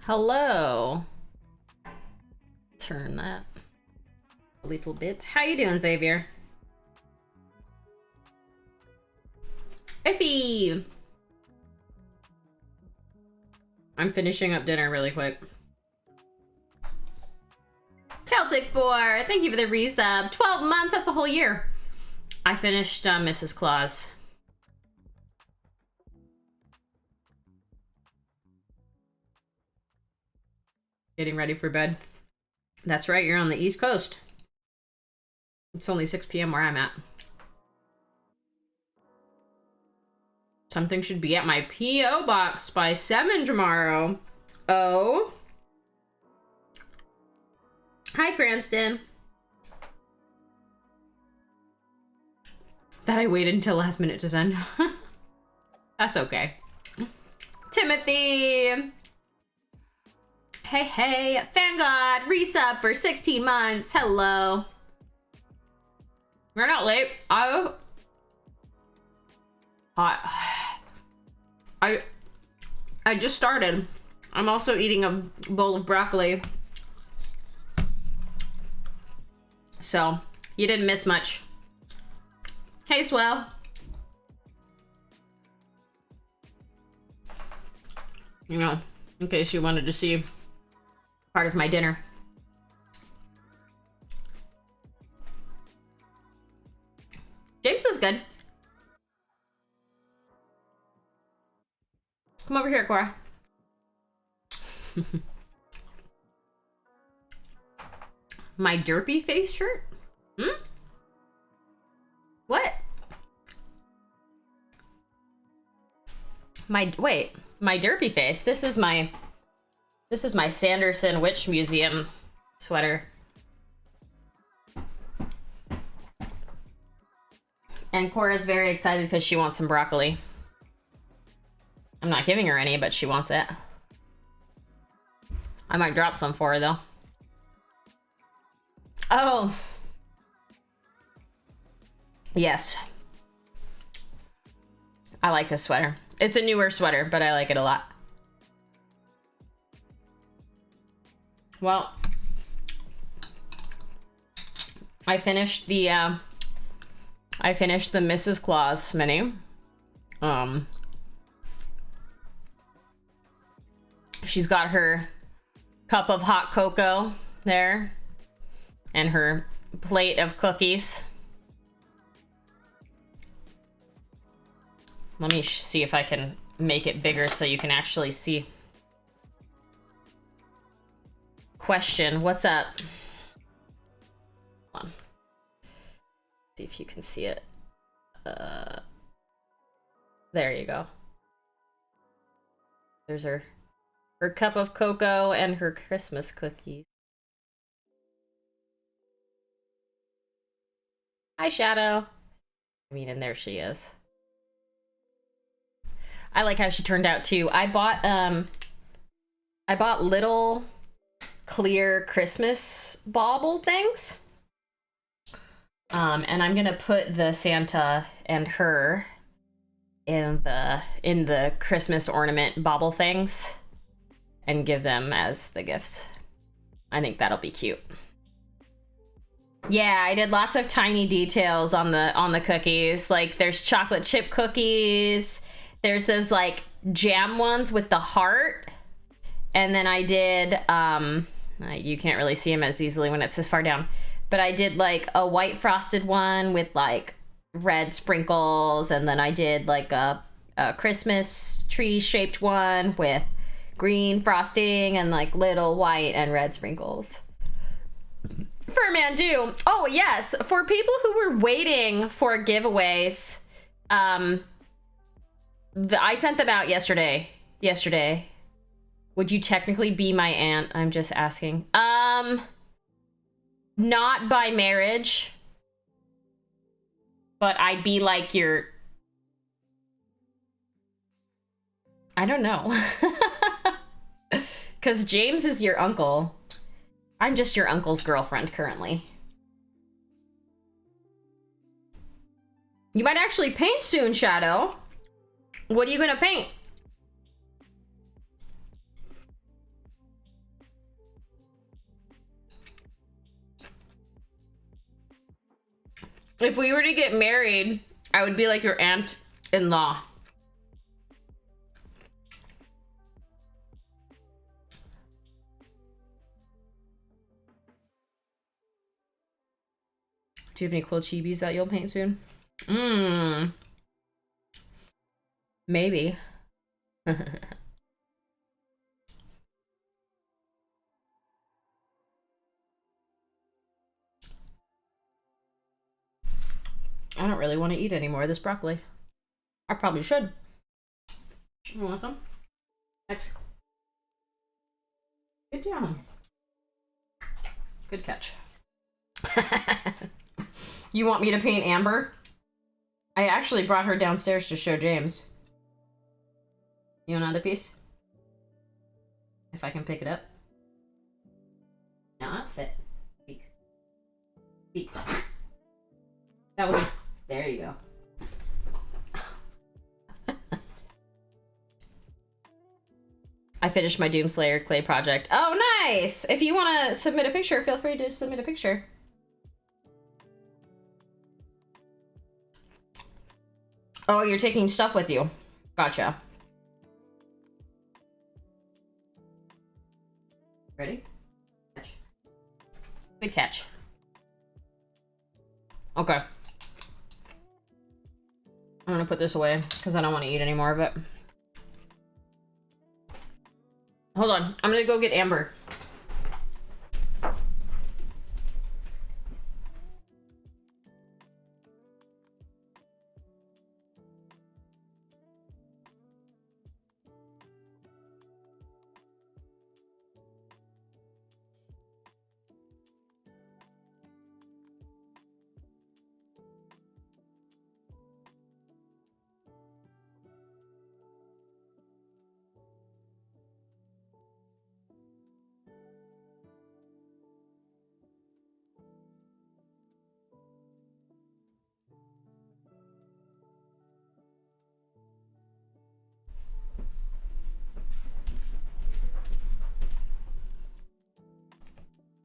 Hello. Turn that a little bit. How you doing, Xavier? Iffy! I'm finishing up dinner really quick. Celtic Boar, thank you for the resub. 12 months, that's a whole year. I finished Mrs. Claus. Getting ready for bed. That's right, you're on the East Coast. It's only 6 p.m. where I'm at. Something should be at my P.O. box by 7 tomorrow. Oh. Hi, Cranston. That I waited until last minute to send. That's okay. Timothy. Hey, hey. Fangod, resub for 16 months. Hello. We're not late. I just started. I'm also eating a bowl of broccoli. So, you didn't miss much. Hey, Swell. You know, in case you wanted to see part of my dinner. James is good. Come over here, Cora. My derpy face shirt? Hmm? What? My derpy face. This is my Sanderson Witch Museum sweater. And Cora's very excited because she wants some broccoli. I'm not giving her any, but she wants it. I might drop some for her, though. Oh. Yes. I like this sweater. It's a newer sweater, but I like it a lot. Well, I finished the Mrs. Claus menu. She's got her cup of hot cocoa there and her plate of cookies. Let me see if I can make it bigger so you can actually see. Question, what's up? Hold on. See if you can see it. There you go. There's her cup of cocoa and her Christmas cookies. Hi, Shadow. I mean, and there she is. I like how she turned out too. I bought little clear Christmas bauble things. And I'm gonna put the Santa and her in the Christmas ornament bauble things and give them as the gifts. I think that'll be cute. Yeah, I did lots of tiny details on the cookies. Like there's chocolate chip cookies. There's those like jam ones with the heart. And then I did, you can't really see them as easily when it's this far down, but I did like a white frosted one with like red sprinkles. And then I did like a Christmas tree shaped one with green frosting and like little white and red sprinkles. For Mandu. Oh yes, for people who were waiting for giveaways, I sent them out yesterday. Would you technically be my aunt? I'm just asking. Not by marriage, but I'd be like your, I don't know. Because James is your uncle. I'm just your uncle's girlfriend currently. You might actually paint soon, Shadow. What are you gonna paint? If we were to get married, I would be like your aunt-in-law. Do you have any cool chibis that you'll paint soon? Maybe. I don't really want to eat any more of this broccoli. I probably should. You want some? Get down. Good catch. You want me to paint Amber? I actually brought her downstairs to show James. You want another piece? If I can pick it up. No, that's it. Peek. Peek. That was... There you go. I finished my Doomslayer clay project. Oh, nice! If you want to submit a picture, feel free to submit a picture. Oh, you're taking stuff with you. Gotcha. Ready? Catch. Good catch. Okay. I'm gonna put this away because I don't want to eat any more of it. Hold on. I'm gonna go get Amber.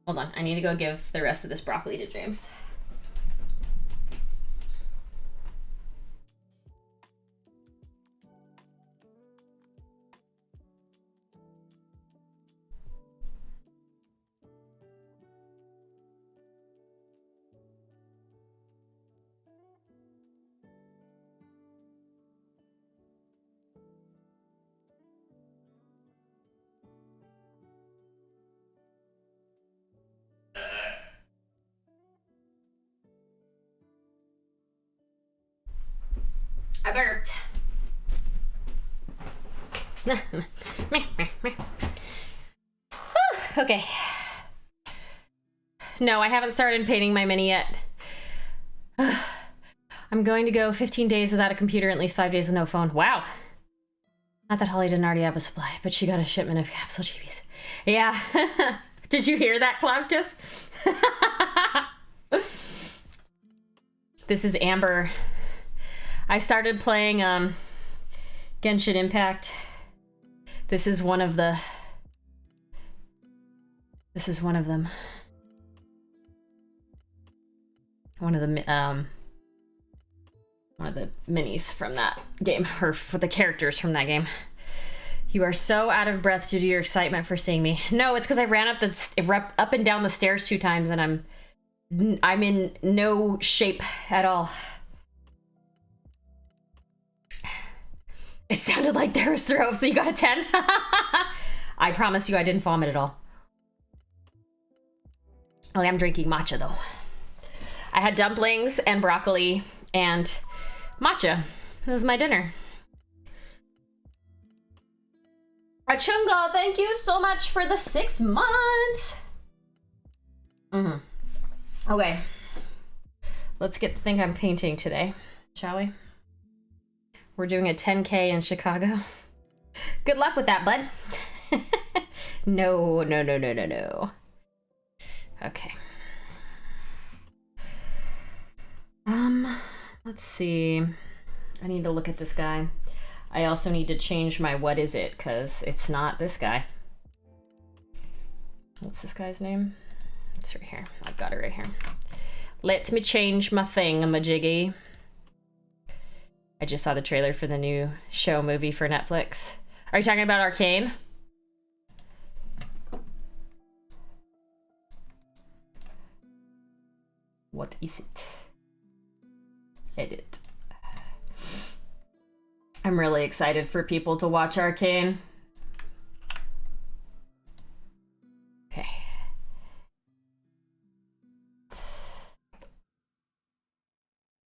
Hold on, I need to go give the rest of this broccoli to James. I burped. Okay. No, I haven't started painting my mini yet. I'm going to go 15 days without a computer and at least 5 days with no phone. Wow. Not that Holly didn't already have a supply, but she got a shipment of capsule chibis. Yeah. Did you hear that, Clavcus? This is Amber. I started playing Genshin Impact. This is one of them. One of the minis from that game, or for the characters from that game. You are so out of breath due to your excitement for seeing me. No, it's because I ran up and down the stairs 2 times, and I'm in no shape at all. It sounded like there was throw, so you got a 10? I promise you I didn't vomit at all. I am drinking matcha, though. I had dumplings and broccoli and matcha. This is my dinner. Achunga, thank you so much for the 6 months. Okay. Let's get the thing I'm painting today, shall we? We're doing a 10K in Chicago. Good luck with that, bud. No. Okay. Let's see. I need to look at this guy. I also need to change my what is it, because it's not this guy. What's this guy's name? It's right here. I've got it right here. Let me change my thingamajiggy. I just saw the trailer for the new show movie for Netflix. Are you talking about Arcane? What is it? Edit. I'm really excited for people to watch Arcane. Okay.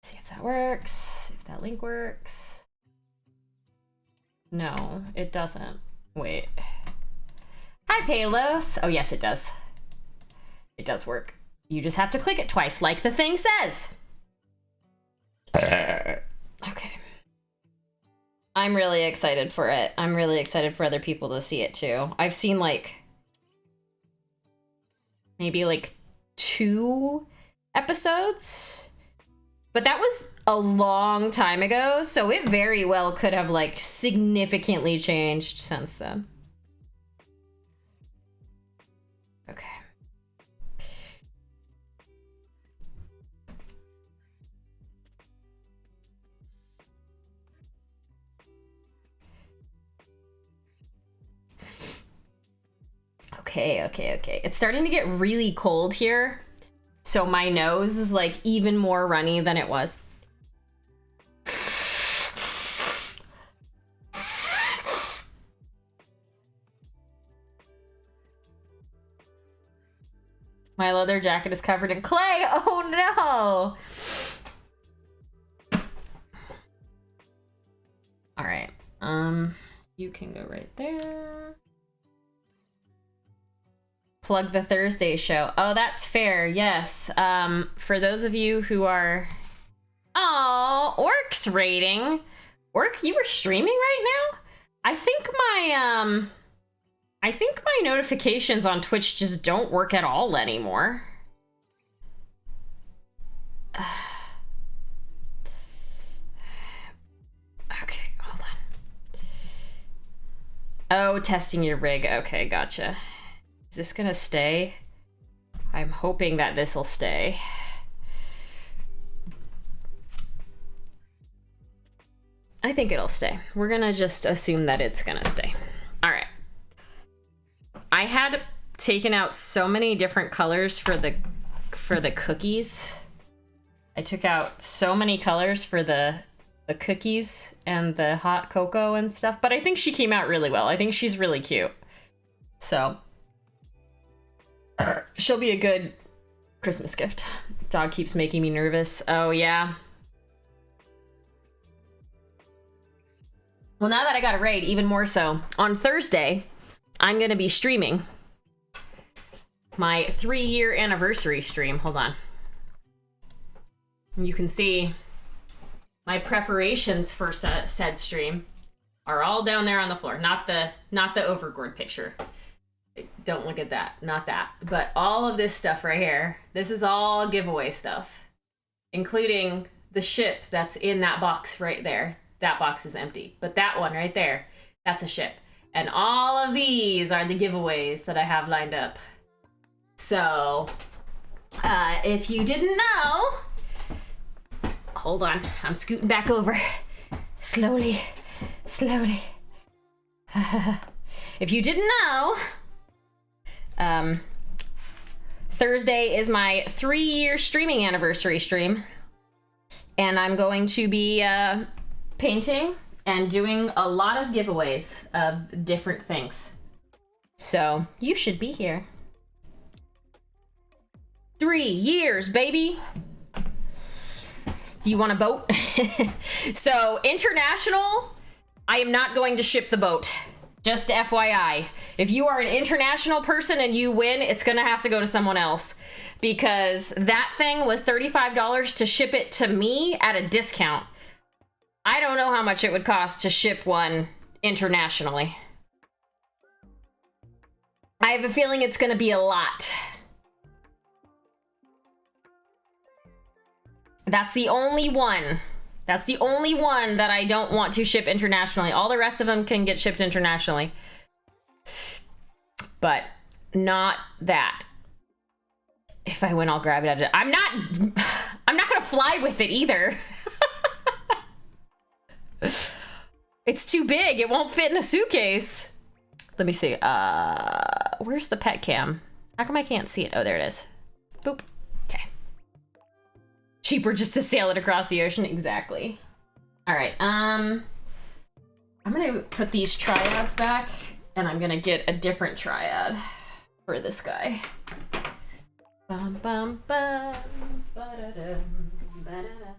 See if that works. If that link works. No, it doesn't. Wait. Hi, Palos. Oh, yes, it does. It does work. You just have to click it twice, like the thing says. Okay. I'm really excited for it. I'm really excited for other people to see it too. I've seen like maybe like 2 episodes, but that was a long time ago, so it very well could have like significantly changed since then. Okay. Okay. It's starting to get really cold here, so my nose is like even more runny than it was. My leather jacket is covered in clay. Oh no! All right. You can go right there. Plug the Thursday show. Oh, that's fair. Yes. For those of you who are... Oh, Orc's rating. Orc, you were streaming right now? I think my notifications on Twitch just don't work at all anymore. Okay, hold on. Oh, testing your rig. Okay, gotcha. Is this gonna stay? I'm hoping that this will stay. I think it'll stay. We're gonna just assume that it's gonna stay. All right. I had taken out so many different colors for the cookies. I took out so many colors for the cookies and the hot cocoa and stuff, but I think she came out really well. I think she's really cute. So she'll be a good Christmas gift. Dog keeps making me nervous. Oh, yeah. Well, now that I got a raid, even more so. On Thursday, I'm going to be streaming my 3-year anniversary stream. Hold on. You can see my preparations for said stream are all down there on the floor. Not the overgourd picture. Don't look at that. Not that. But all of this stuff right here, this is all giveaway stuff, including the ship that's in that box right there. That box is empty. But that one right there, that's a ship. And all of these are the giveaways that I have lined up. So, if you didn't know... Hold on. I'm scooting back over. Slowly. If you didn't know... Thursday is my 3-year streaming anniversary stream, and I'm going to be painting and doing a lot of giveaways of different things. So you should be here. 3 years, baby. Do you want a boat? So international, I am not going to ship the boat. Just FYI, if you are an international person and you win, it's gonna have to go to someone else, because that thing was $35 to ship it to me at a discount. I don't know how much it would cost to ship one internationally. I have a feeling it's gonna be a lot. That's the only one. That's the only one that I don't want to ship internationally. All the rest of them can get shipped internationally. But not that. If I win, I'll grab it out of it. I'm not gonna fly with it either. It's too big. It won't fit in a suitcase. Let me see. Where's the pet cam? How come I can't see it? Oh, there it is. Boop. Okay. Cheaper just to sail it across the ocean. Exactly. All right. I'm gonna put these triads back, and I'm gonna get a different triad for this guy. Bum bum bum. Ba-da-dum, ba-da-da.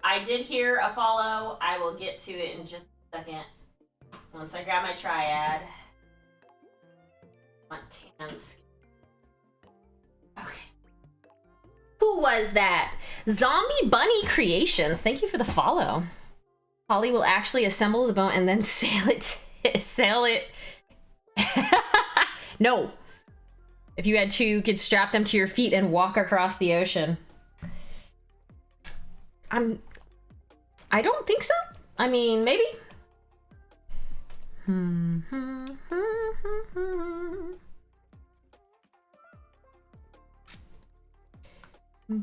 I did hear a follow. I will get to it in just a second. Once I grab my triad. Want tan skin. Okay. Who was that? Zombie Bunny Creations. Thank you for the follow. Holly will actually assemble the boat and then sail it. Sail it. No. If you had to, you could strap them to your feet and walk across the ocean. I don't think so. I mean, maybe.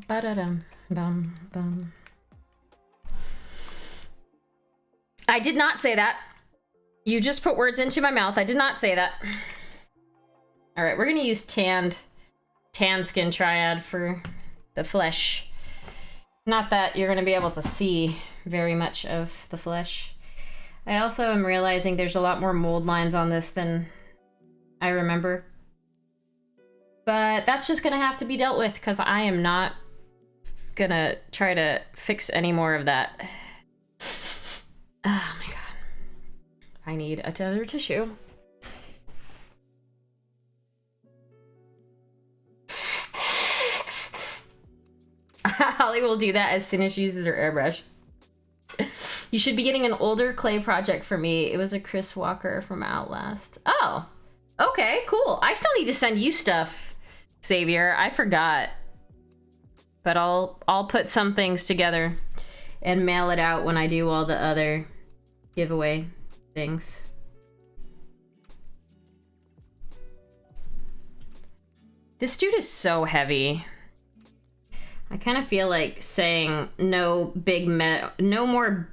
Ba-da-dum, bum, bum. I did not say that. You just put words into my mouth. I did not say that. All right, we're gonna use tan skin triad for the flesh. Not that you're gonna be able to see very much of the flesh. I also am realizing there's a lot more mold lines on this than I remember. But that's just gonna have to be dealt with because I am not gonna try to fix any more of that. Oh my god. I need another tissue. Holly will do that as soon as she uses her airbrush. You should be getting an older clay project for me. It was a Chris Walker from Outlast. Oh, okay, cool. I still need to send you stuff, Xavier. I forgot. But I'll put some things together and mail it out when I do all the other giveaway things. This dude is so heavy. I kind of feel like saying no more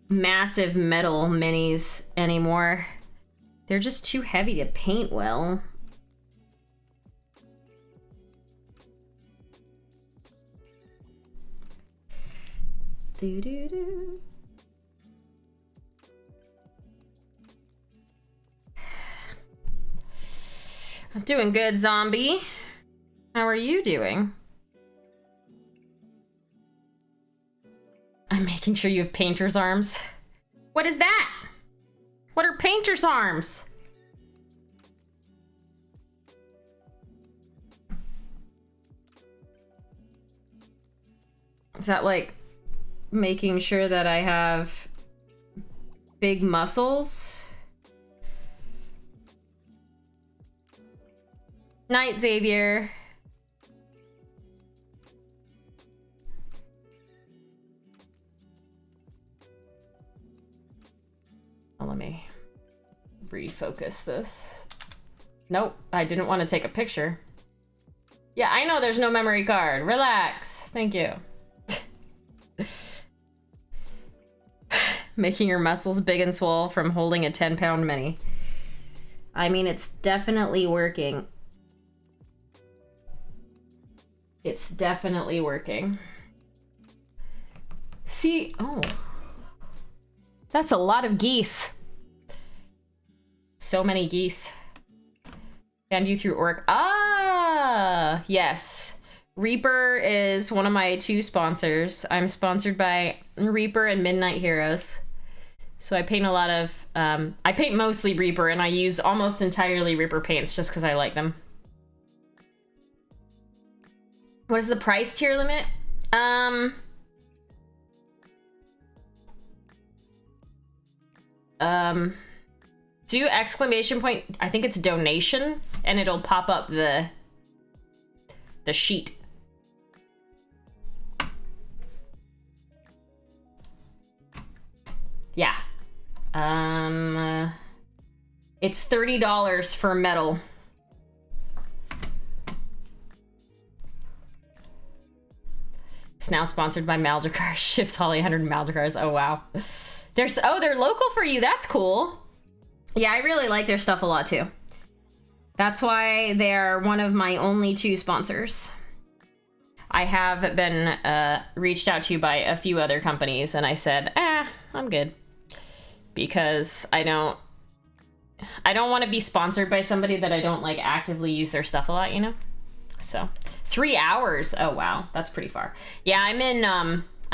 massive metal minis anymore. They're just too heavy to paint well. Do-do-do. I'm doing good, zombie. How are you doing? I'm making sure you have painter's arms. What is that? What are painter's arms? Is that like making sure that I have big muscles? Night, Xavier. Well, let me refocus this. Nope, I didn't want to take a picture. Yeah, I know there's no memory card. Relax. Thank you. Making your muscles big and swole from holding a 10-pound mini. I mean, it's definitely working. It's definitely working. See, oh. That's a lot of geese. So many geese. Found you through Orc. Ah, yes. Reaper is one of my 2 sponsors. I'm sponsored by Reaper and Midnight Heroes. So I paint a lot of, I paint mostly Reaper, and I use almost entirely Reaper paints just because I like them. What is the price tier limit? Do exclamation point, I think it's donation, and it'll pop up the sheet. Yeah. It's $30 for metal. It's now sponsored by Maldacars. Ships Holly 100 Maldacars. Oh, wow. They're local for you. That's cool. Yeah, I really like their stuff a lot, too. That's why they're one of my only 2 sponsors. I have been reached out to by a few other companies, and I said, I'm good. Because I don't want to be sponsored by somebody that I don't, like, actively use their stuff a lot, you know? So, 3 hours. Oh, wow. That's pretty far. Yeah, I'm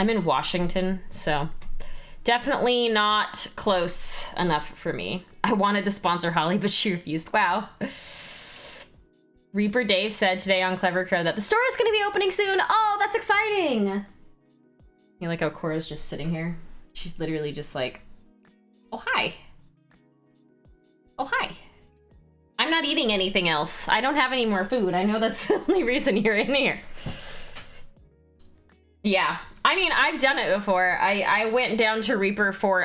in Washington, so definitely not close enough for me. I wanted to sponsor Holly, but she refused. Wow. Reaper Dave said today on Clever Crow that the store is going to be opening soon. Oh, that's exciting. You like how Cora's just sitting here? She's literally just like, oh, hi. Oh, hi. I'm not eating anything else. I don't have any more food. I know that's the only reason you're in here. Yeah. I mean, I've done it before. I went down to Reaper for,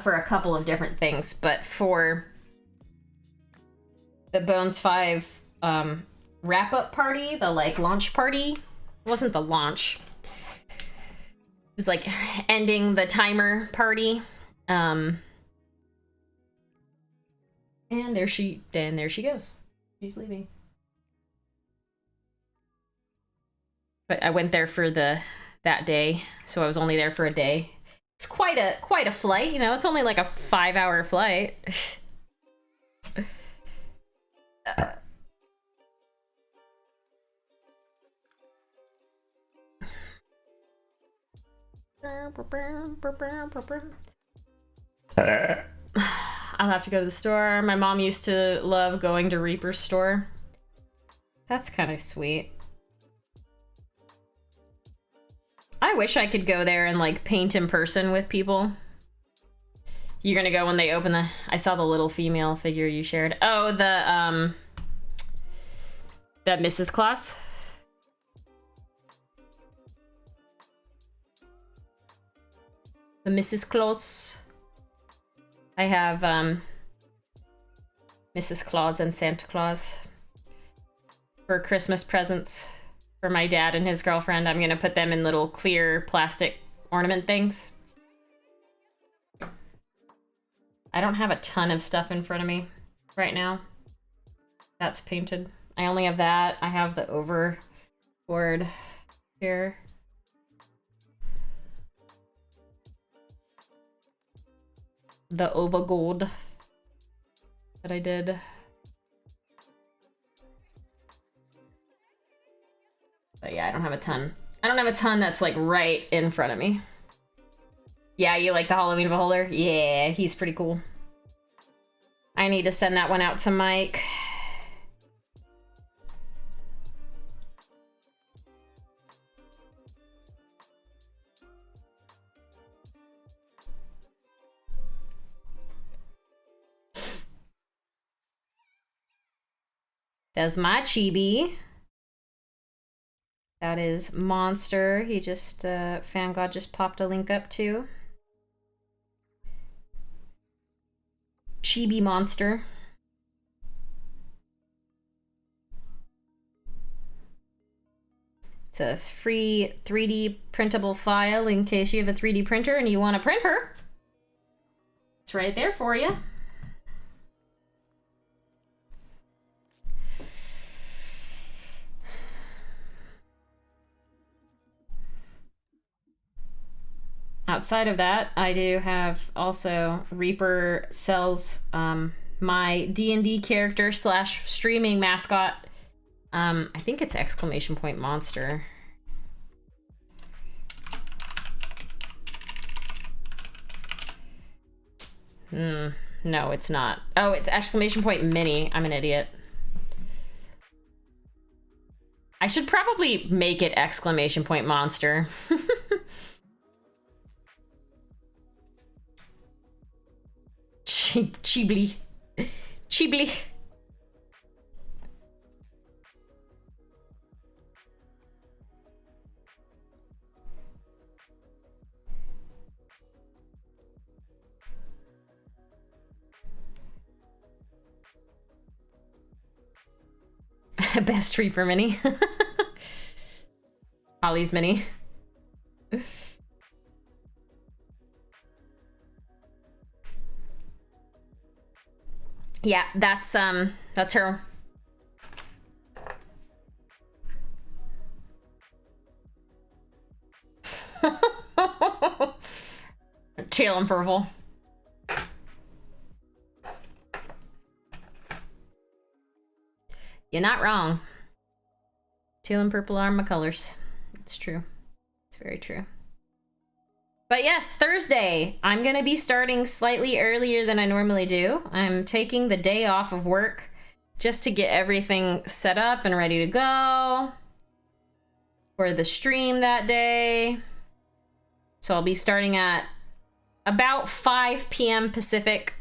for a couple of different things, but for the Bones 5 wrap-up party, the like launch party, it wasn't the launch. It was like ending the timer party. And there she goes. She's leaving. But I went there for that day, so I was only there for a day. It's quite a flight, you know. It's only like a 5-hour flight. I'll have to go to the store. My mom used to love going to Reaper's store. That's kind of sweet. I wish I could go there and like paint in person with people. You're gonna go when they open the... I saw the little female figure you shared. Oh, that Mrs. Claus. The Mrs. Claus. I have Mrs. Claus and Santa Claus for Christmas presents for my dad and his girlfriend. I'm gonna put them in little clear plastic ornament things. I don't have a ton of stuff in front of me right now that's painted. I only have that. I have the overboard here. The Ova Gold that I did. But yeah, I don't have a ton. I don't have a ton that's like right in front of me. Yeah, you like the Halloween Beholder? Yeah, he's pretty cool. I need to send that one out to Mike. That's my chibi. That is Monster. He just, Fangod just popped a link up to. Chibi Monster. It's a free 3D printable file in case you have a 3D printer and you want to print her. It's right there for you. Outside of that, I do have also Reaper sells my D&D character / streaming mascot. I think it's exclamation point monster. No, it's not. Oh, it's exclamation point mini. I'm an idiot. I should probably make it exclamation point monster. Chibli. Chibli. Best Reaper mini. Holly's mini. Yeah, that's her. Teal and purple. You're not wrong. Teal and purple are my colors. It's true. It's very true. But yes, Thursday, I'm gonna be starting slightly earlier than I normally do. I'm taking the day off of work just to get everything set up and ready to go for the stream that day. So I'll be starting at about 5 p.m. Pacific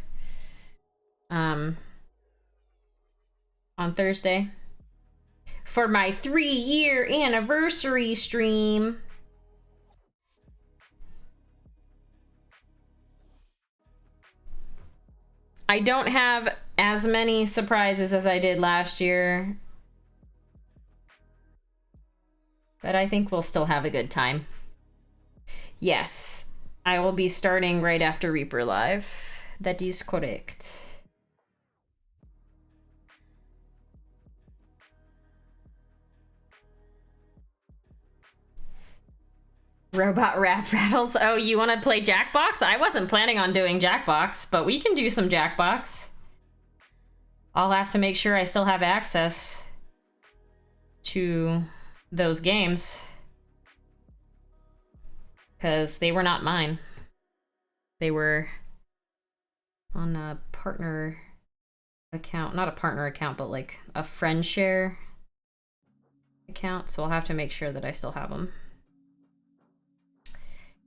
on Thursday for my 3-year anniversary stream. I don't have as many surprises as I did last year, but I think we'll still have a good time. Yes, I will be starting right after Reaper Live. That is correct. Robot rap battles. Oh, you want to play Jackbox? I wasn't planning on doing Jackbox, but we can do some Jackbox. I'll have to make sure I still have access to those games, because they were not mine. They were on a partner account. Not a partner account, but like a friend share account, so I'll have to make sure that I still have them.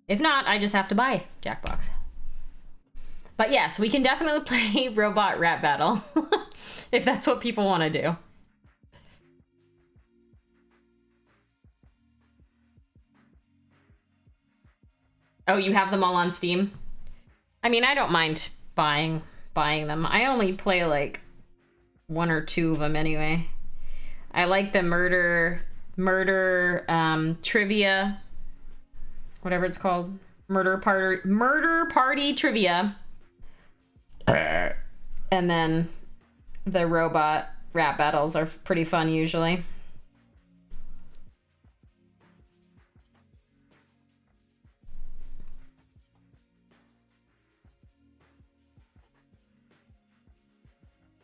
If not, I just have to buy Jackbox. But yes, we can definitely play Robot Rap Battle if that's what people want to do. Oh, you have them all on Steam? I mean, I don't mind buying them. I only play like 1 or 2 of them anyway. I like the murder trivia, whatever it's called. Murder party trivia. And then the robot rap battles are pretty fun usually.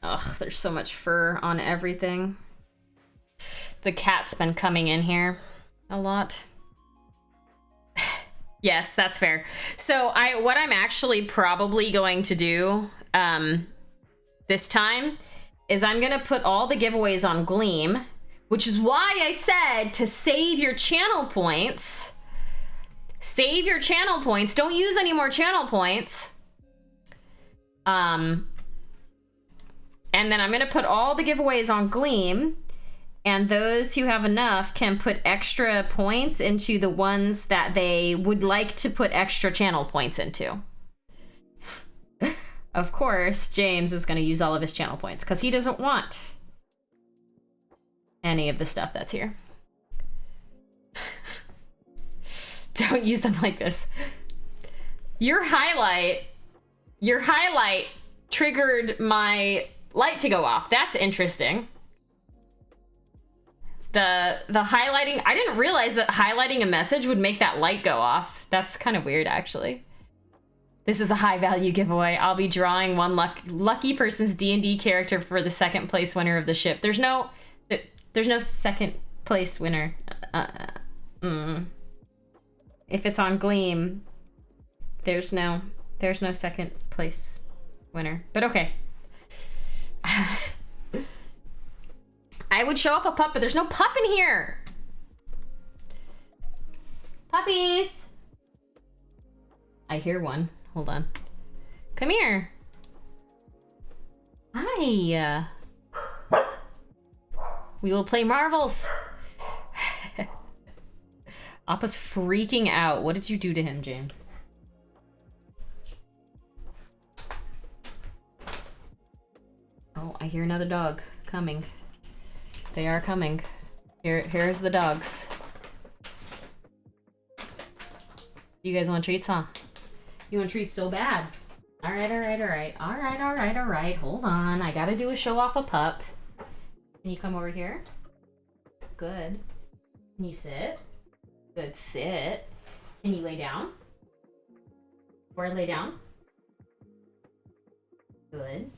Ugh, there's so much fur on everything. The cat's been coming in here a lot. Yes, that's fair. So what I'm actually probably going to do this time is I'm gonna put all the giveaways on Gleam, which is why I said to save your channel points. Save your channel points. Don't use any more channel points. And then I'm gonna put all the giveaways on Gleam, and those who have enough can put extra points into the ones that they would like to put extra channel points into. Of course, James is gonna use all of his channel points because he doesn't want any of the stuff that's here. Don't use them like this. Your highlight triggered my light to go off. That's interesting. The highlighting, I didn't realize that highlighting a message would make that light go off. That's kind of weird, actually. This is a high value giveaway. I'll be drawing one lucky person's D&D character for the second place winner of the ship. There's no second place winner. If it's on Gleam, there's no second place winner. But okay. I would show off a pup, but there's no pup in here. Puppies. I hear one. Hold on. Come here. Hi. We will play marbles. Appa's freaking out. What did you do to him, James? Oh, I hear another dog coming. They are coming. Here's the dogs. You guys want treats, huh? You want treats so bad. All right. Hold on. I gotta do a show off a pup. Can you come over here? Good. Can you sit? Good, sit. Can you lay down? Or lay down? Good.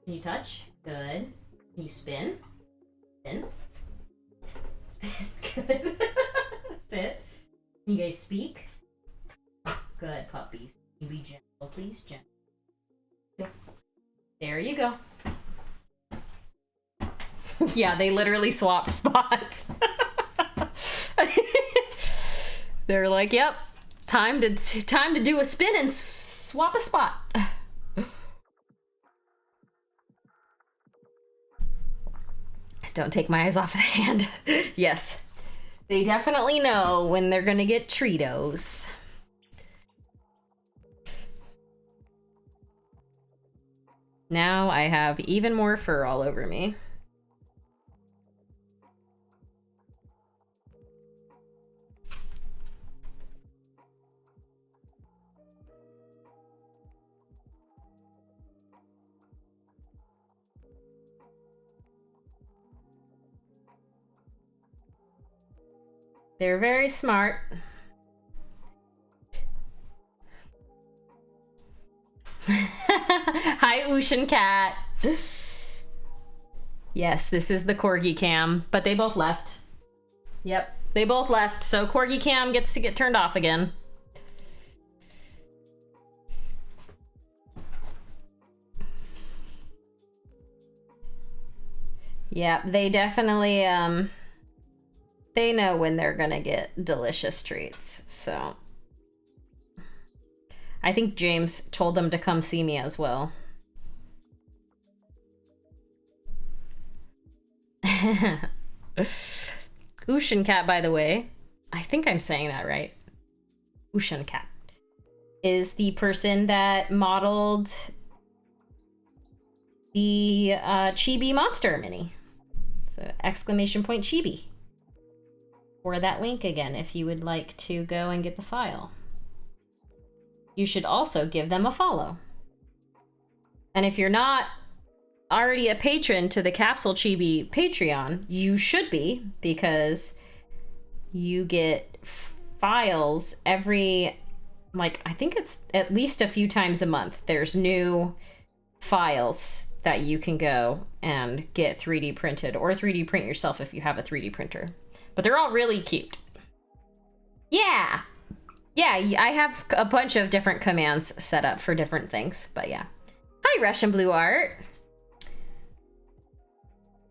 Can you touch? Good. Can you spin? Spin. Good. Sit. Can you guys speak? Good, puppies. Can you be gentle, please? Gentle. Good. There you go. Yeah, they literally swapped spots. They're like, yep, time to do a spin and swap a spot. Don't take my eyes off the hand. Yes, they definitely know when they're gonna get Treatos. Now I have even more fur all over me. They're very smart. Hi, Ocean Cat. Yes, this is the Corgi cam, but they both left. Yep, they both left, so Corgi cam gets to get turned off again. Yeah, they definitely, they know when they're gonna get delicious treats, so. I think James told them to come see me as well. Ocean Cat, by the way, I think I'm saying that right. Ocean Cat is the person that modeled the Chibi Monster mini. So exclamation point Chibi. Or that link again if you would like to go and get the file. You should also give them a follow. And if you're not already a patron to the Capsule Chibi Patreon, you should be, because you get files every, like, I think it's at least a few times a month. There's new files that you can go and get 3D printed, or 3D print yourself if you have a 3D printer. But they're all really cute. Yeah! Yeah, I have a bunch of different commands set up for different things, but yeah. Hi, Russian Blue Art.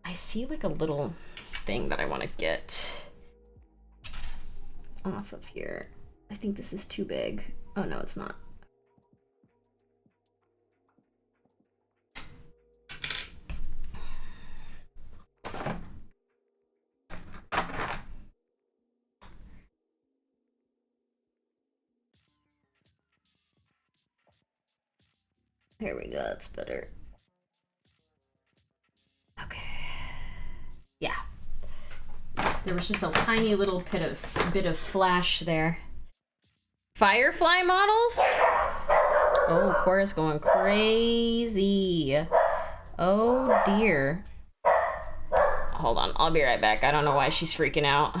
I see like a little thing that I want to get off of here. I think this is too big. Oh no, it's not. Here we go, that's better. Okay. Yeah. There was just a tiny little bit of flash there. Firefly models? Oh, Cora's going crazy. Oh dear. Hold on, I'll be right back. I don't know why she's freaking out.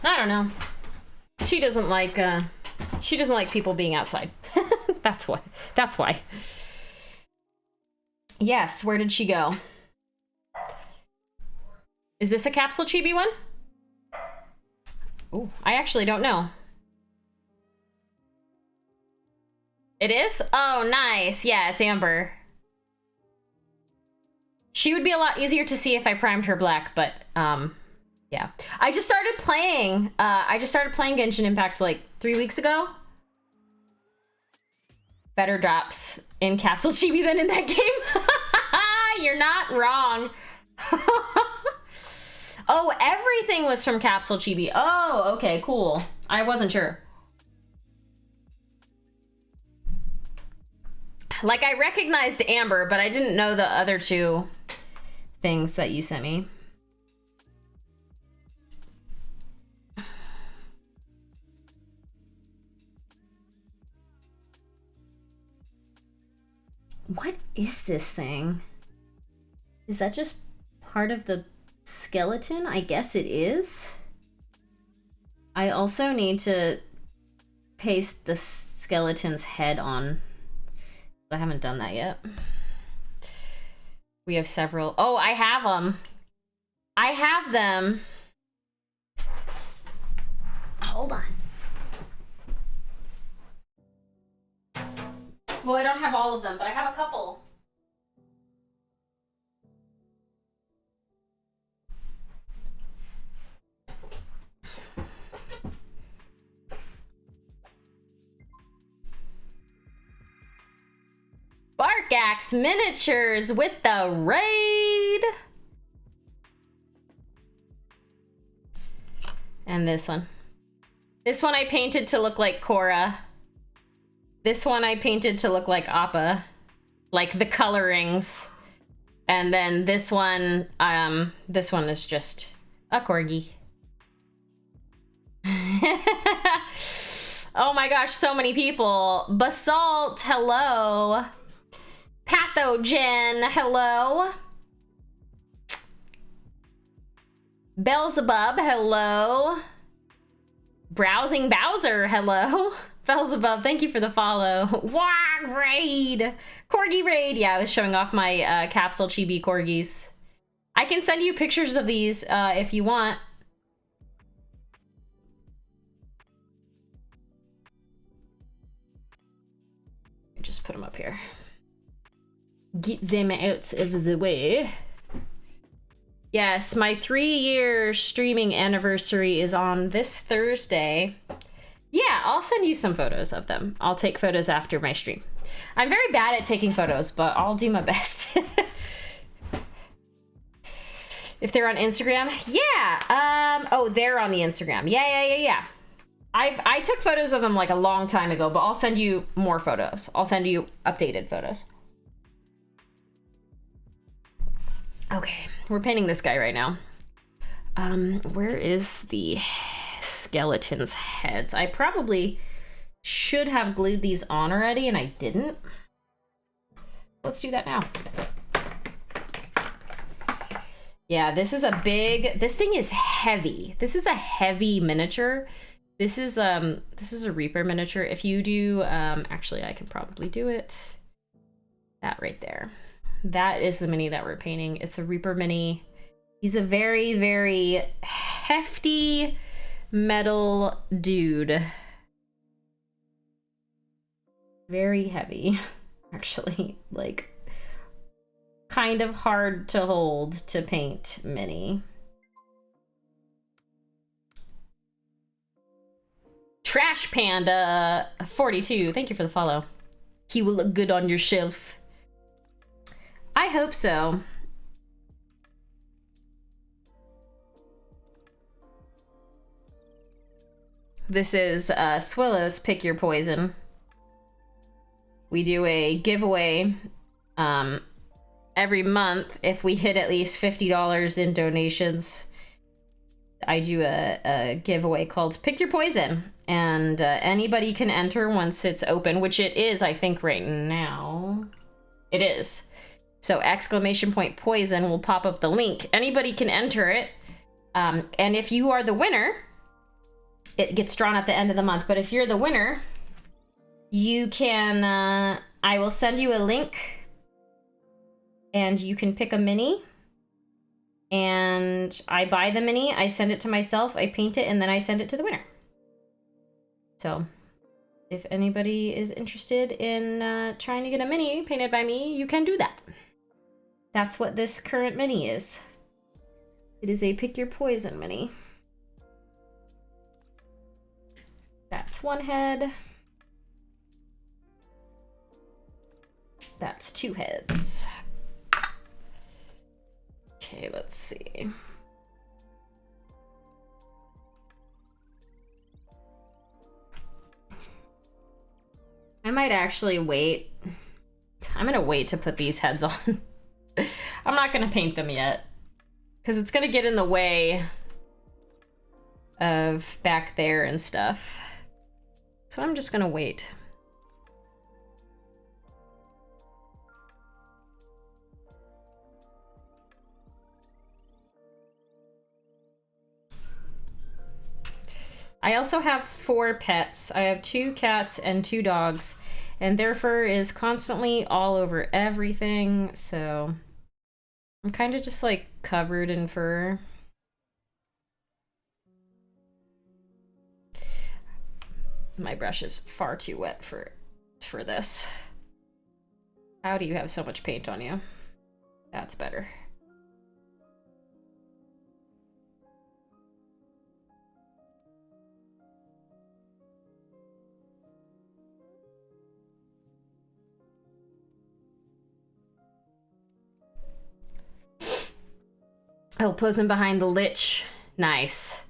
I don't know. She doesn't like people being outside. That's why. That's why. Yes, where did she go? Is this a Capsule Chibi one? Ooh, I actually don't know. It is? Oh, nice. Yeah, it's Amber. She would be a lot easier to see if I primed her black, but yeah. I just started playing Genshin Impact like 3 weeks ago. Better drops in Capsule Chibi than in that game. You're not wrong. Oh, everything was from Capsule Chibi. Oh, okay, cool. I wasn't sure. Like, I recognized Amber, but I didn't know the other two things that you sent me. What is this thing? Is that just part of the skeleton? I guess it is. I also need to paste the skeleton's head on. I haven't done that yet. We have several. Oh, I have them. I have them. Hold on. Well, I don't have all of them, but I have a couple. Barkax miniatures with the raid. And this one. This one I painted to look like Korra. This one I painted to look like Appa. Like the colorings. And then this one is just a corgi. Oh my gosh, so many people. Basalt, hello. Pathogen, hello. Beelzebub, hello. Browsing Bowser, hello. Beelzebub, thank you for the follow. Wah, raid. Corgi raid. Yeah, I was showing off my Capsule Chibi corgis. I can send you pictures of these if you want. Just put them up here. Get them out of the way. Yes, my 3-year streaming anniversary is on this Thursday. Yeah, I'll send you some photos of them. I'll take photos after my stream. I'm very bad at taking photos, but I'll do my best. If they're on Instagram? Yeah. Oh, they're on the Instagram. Yeah. I took photos of them like a long time ago, but I'll send you more photos. I'll send you updated photos. Okay, we're painting this guy right now. Where is the skeleton's heads? I probably should have glued these on already and I didn't. Let's do that now. Yeah, this is a big, this thing is heavy. This is a heavy miniature. This is a Reaper miniature. If you do, actually I can probably do it. That right there. That is the mini that we're painting. It's a Reaper mini. He's a very, very hefty metal dude. Very heavy, actually. Like, kind of hard to hold to paint mini. Trash Panda 42, thank you for the follow. He will look good on your shelf. I hope so. This is Swillow's Pick Your Poison. We do a giveaway every month if we hit at least $50 in donations. I do a giveaway called Pick Your Poison, and anybody can enter once it's open, which it is, I think, right now. It is. So !poison will pop up the link. Anybody can enter it. And if you are the winner, it gets drawn at the end of the month. But if you're the winner, you can, I will send you a link and you can pick a mini. And and I buy the mini, I send it to myself, I paint it, and then I send it to the winner. So if anybody is interested in trying to get a mini painted by me, you can do that. That's what this current mini is. It is a pick your poison mini. That's one head. That's two heads. Okay, let's see. I might actually wait. I'm gonna wait to put these heads on. I'm not gonna paint them yet, because it's gonna get in the way of back there and stuff. So I'm just gonna wait. I also have 4 pets. I have 2 cats and 2 dogs, and their fur is constantly all over everything, so I'm kind of just like covered in fur. My brush is far too wet for this. How do you have so much paint on you? That's better. Oh, posing behind the lich. Nice.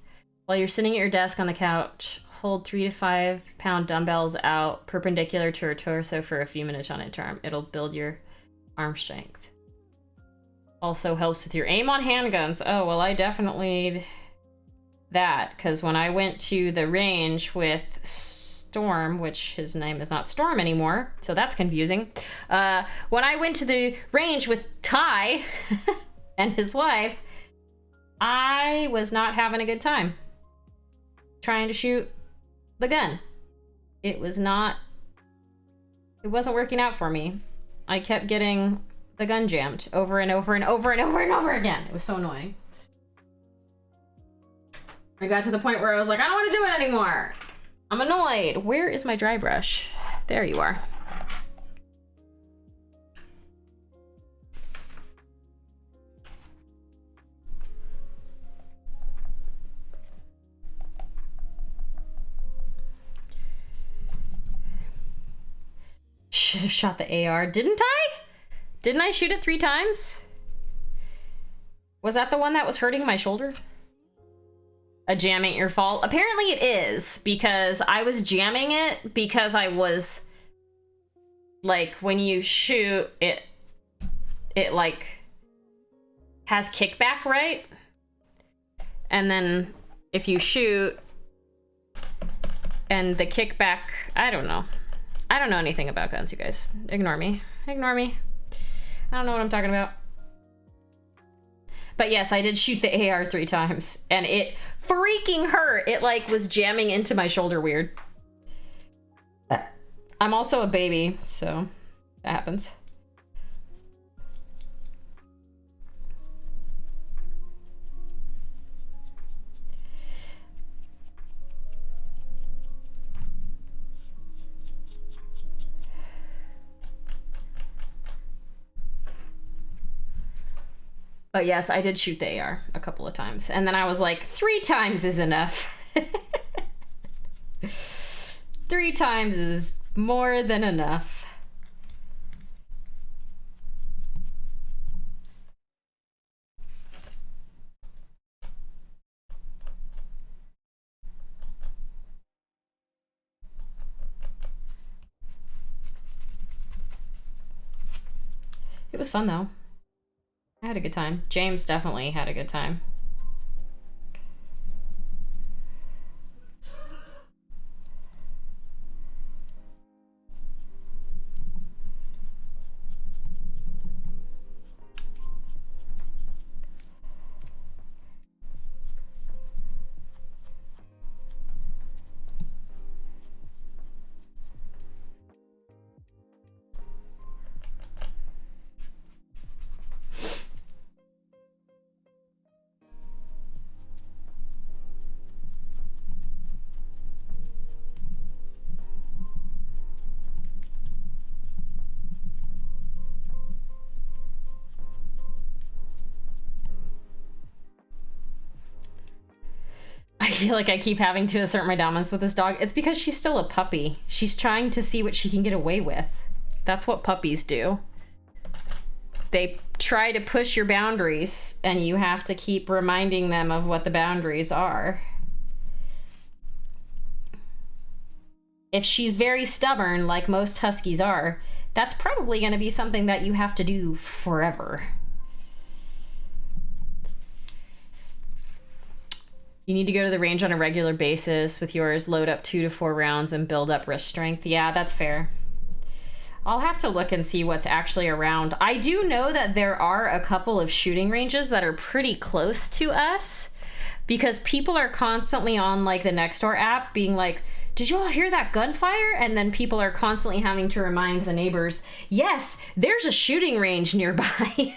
While you're sitting at your desk on the couch, hold 3 to 5 pound dumbbells out perpendicular to your torso for a few minutes on each arm. It'll build your arm strength. Also helps with your aim on handguns. Oh, well, I definitely need that, because when I went to the range with Storm, which his name is not Storm anymore, so that's confusing. When I went to the range with Ty and his wife, I was not having a good time trying to shoot the gun. It wasn't working out for me. I kept getting the gun jammed over and over and over and over and over again. It was so annoying. I got to the point where I was like, I don't want to do it anymore. I'm annoyed. Where is my dry brush? There you are. Should have shot the AR. Didn't I? Didn't I shoot it 3 times? Was that the one that was hurting my shoulder? A jam ain't your fault. Apparently it is, because I was jamming it because I was like, when you shoot it like has kickback, right? And then if you shoot and the kickback, I don't know. I don't know anything about guns, you guys. Ignore me. Ignore me. I don't know what I'm talking about. But yes, I did shoot the AR 3 times, and it freaking hurt. It like was jamming into my shoulder weird. I'm also a baby, so that happens. But yes, I did shoot the AR a couple of times. And then I was like, 3 times is enough. 3 times is more than enough. It was fun though. I had a good time. James definitely had a good time. I feel like I keep having to assert my dominance with this dog. It's because she's still a puppy. She's trying to see what she can get away with. That's what puppies do. They try to push your boundaries, and you have to keep reminding them of what the boundaries are. If she's very stubborn, like most huskies are, that's probably going to be something that you have to do forever. You need to go to the range on a regular basis with yours, load up 2 to 4 rounds and build up wrist strength. Yeah, that's fair. I'll have to look and see what's actually around. I do know that there are a couple of shooting ranges that are pretty close to us because people are constantly on like the Nextdoor app being like, did you all hear that gunfire? And then people are constantly having to remind the neighbors, yes, there's a shooting range nearby.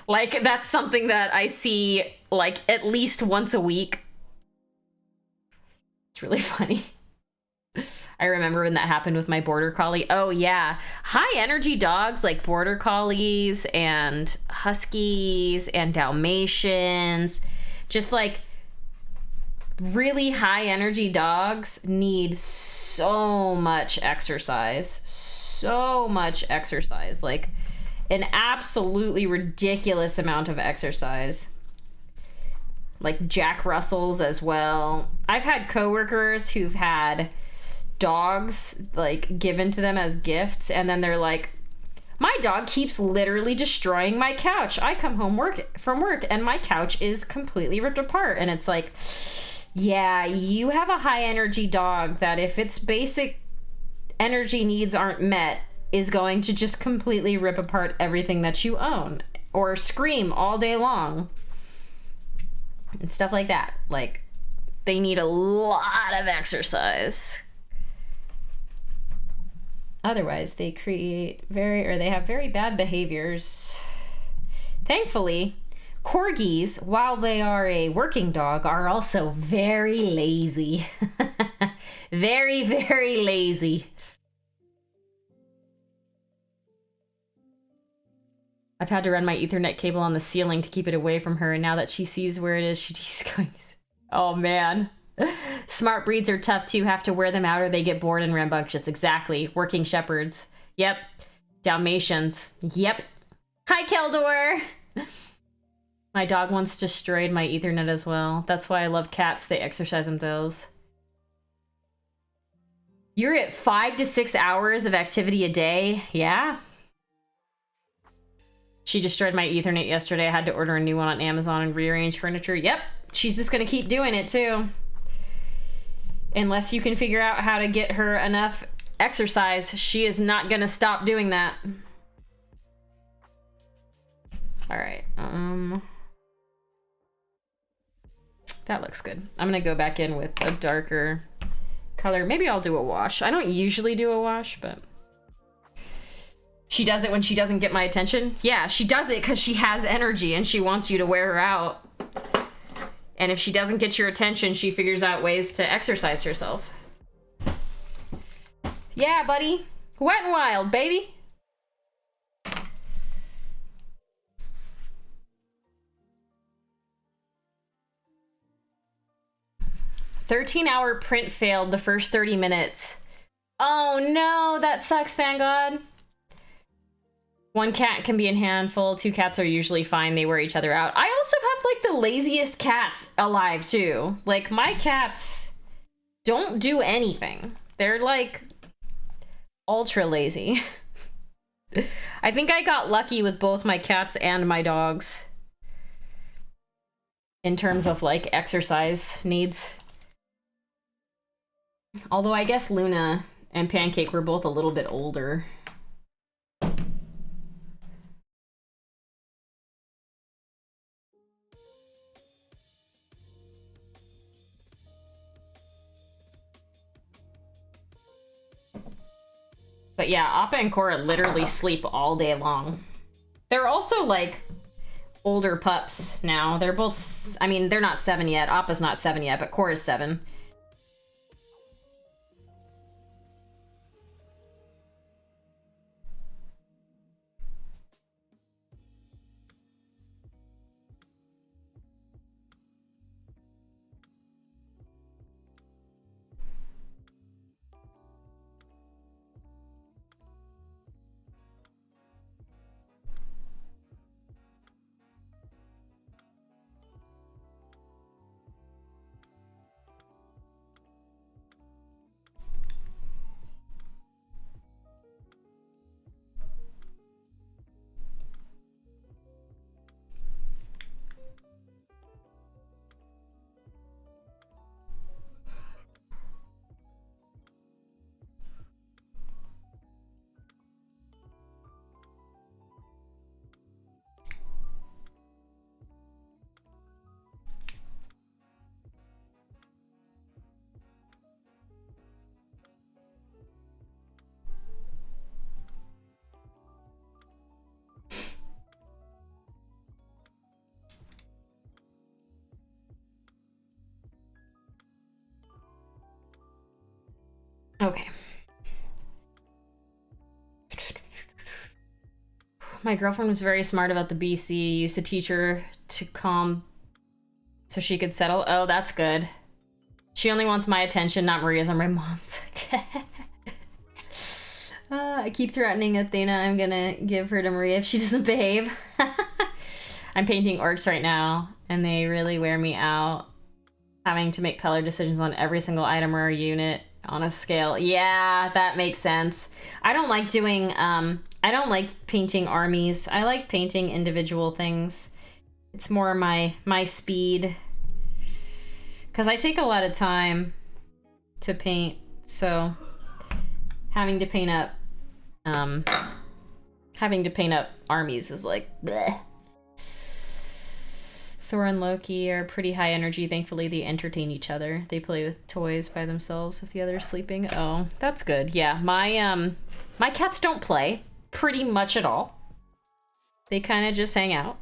Like, that's something that I see, like, at least once a week. It's really funny. I remember when that happened with my border collie. Oh, yeah. High energy dogs like border collies and huskies and Dalmatians, just like really high energy dogs need so much exercise. So much exercise. Like, an absolutely ridiculous amount of exercise. Like Jack Russells as well. I've had coworkers who've had dogs like given to them as gifts, and then they're like, my dog keeps literally destroying my couch. I come home from work and my couch is completely ripped apart. And it's like, yeah, you have a high energy dog that if its basic energy needs aren't met, is going to just completely rip apart everything that you own or scream all day long and stuff like that. Like, they need a lot of exercise. Otherwise, they they have very bad behaviors. Thankfully, corgis, while they are a working dog, are also very lazy. Very, very lazy. I've had to run my Ethernet cable on the ceiling to keep it away from her, and now that she sees where it is, she just goes, oh man. Smart breeds are tough too, have to wear them out or they get bored and rambunctious. Exactly. Working shepherds. Yep. Dalmatians. Yep. Hi, Keldor! My dog once destroyed my Ethernet as well. That's why I love cats. They exercise themselves. You're at 5 to 6 hours of activity a day? Yeah. She destroyed my Ethernet yesterday. I had to order a new one on Amazon and rearrange furniture. Yep. She's just gonna keep doing it too. Unless you can figure out how to get her enough exercise, she is not gonna stop doing that. All right. That looks good. I'm gonna go back in with a darker color. Maybe I'll do a wash. I don't usually do a wash, but she does it when she doesn't get my attention. Yeah, she does it because she has energy and she wants you to wear her out. And if she doesn't get your attention, she figures out ways to exercise herself. Yeah, buddy. Wet and wild, baby. "13-hour print failed the first 30 minutes. Oh no, that sucks, Fangod. One cat can be a handful. 2 cats are usually fine. They wear each other out. I also have like the laziest cats alive too. Like, my cats don't do anything. They're like ultra lazy. I think I got lucky with both my cats and my dogs in terms of like exercise needs. Although I guess Luna and Pancake were both a little bit older. But yeah, Appa and Cora literally sleep all day long. They're also like older pups now. They're both, I mean, they're not 7 yet. Appa's not 7 yet, but Cora's 7. Okay. My girlfriend was very smart about the BC. Used to teach her to calm so she could settle. Oh, that's good. She only wants my attention, not Maria's or my mom's. I keep threatening Athena I'm gonna give her to Maria if she doesn't behave. I'm painting orcs right now, and they really wear me out. Having to make color decisions on every single item or unit on a scale. Yeah, that makes sense. I don't like doing, I don't like painting armies. I like painting individual things. It's more my speed. Because I take a lot of time to paint, so having to paint up armies is like bleh. Thor and Loki are pretty high energy. Thankfully, they entertain each other. They play with toys by themselves if the other's sleeping. Oh, that's good. Yeah, my cats don't play pretty much at all. They kind of just hang out.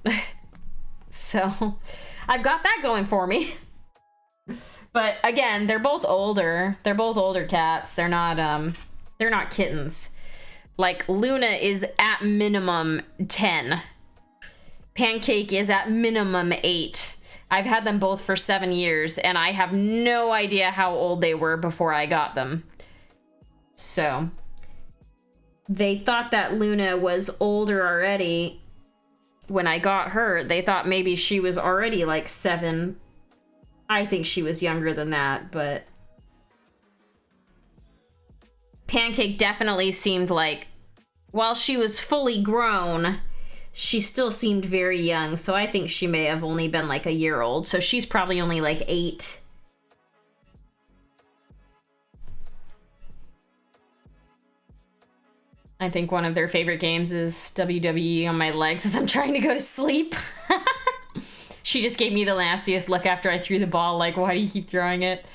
So, I've got that going for me. But again, they're both older. They're both older cats. They're not kittens. Like Luna is at minimum 10. Pancake is at minimum 8. I've had them both for 7 years, and I have no idea how old they were before I got them. So, they thought that Luna was older already when I got her. They thought maybe she was already like 7. I think she was younger than that, but Pancake definitely seemed like, while she was fully grown, she still seemed very young, so I think she may have only been like a year old, so she's probably only like 8. I think one of their favorite games is WWE on my legs as I'm trying to go to sleep. She just gave me the nastiest look after I threw the ball, like, why do you keep throwing it?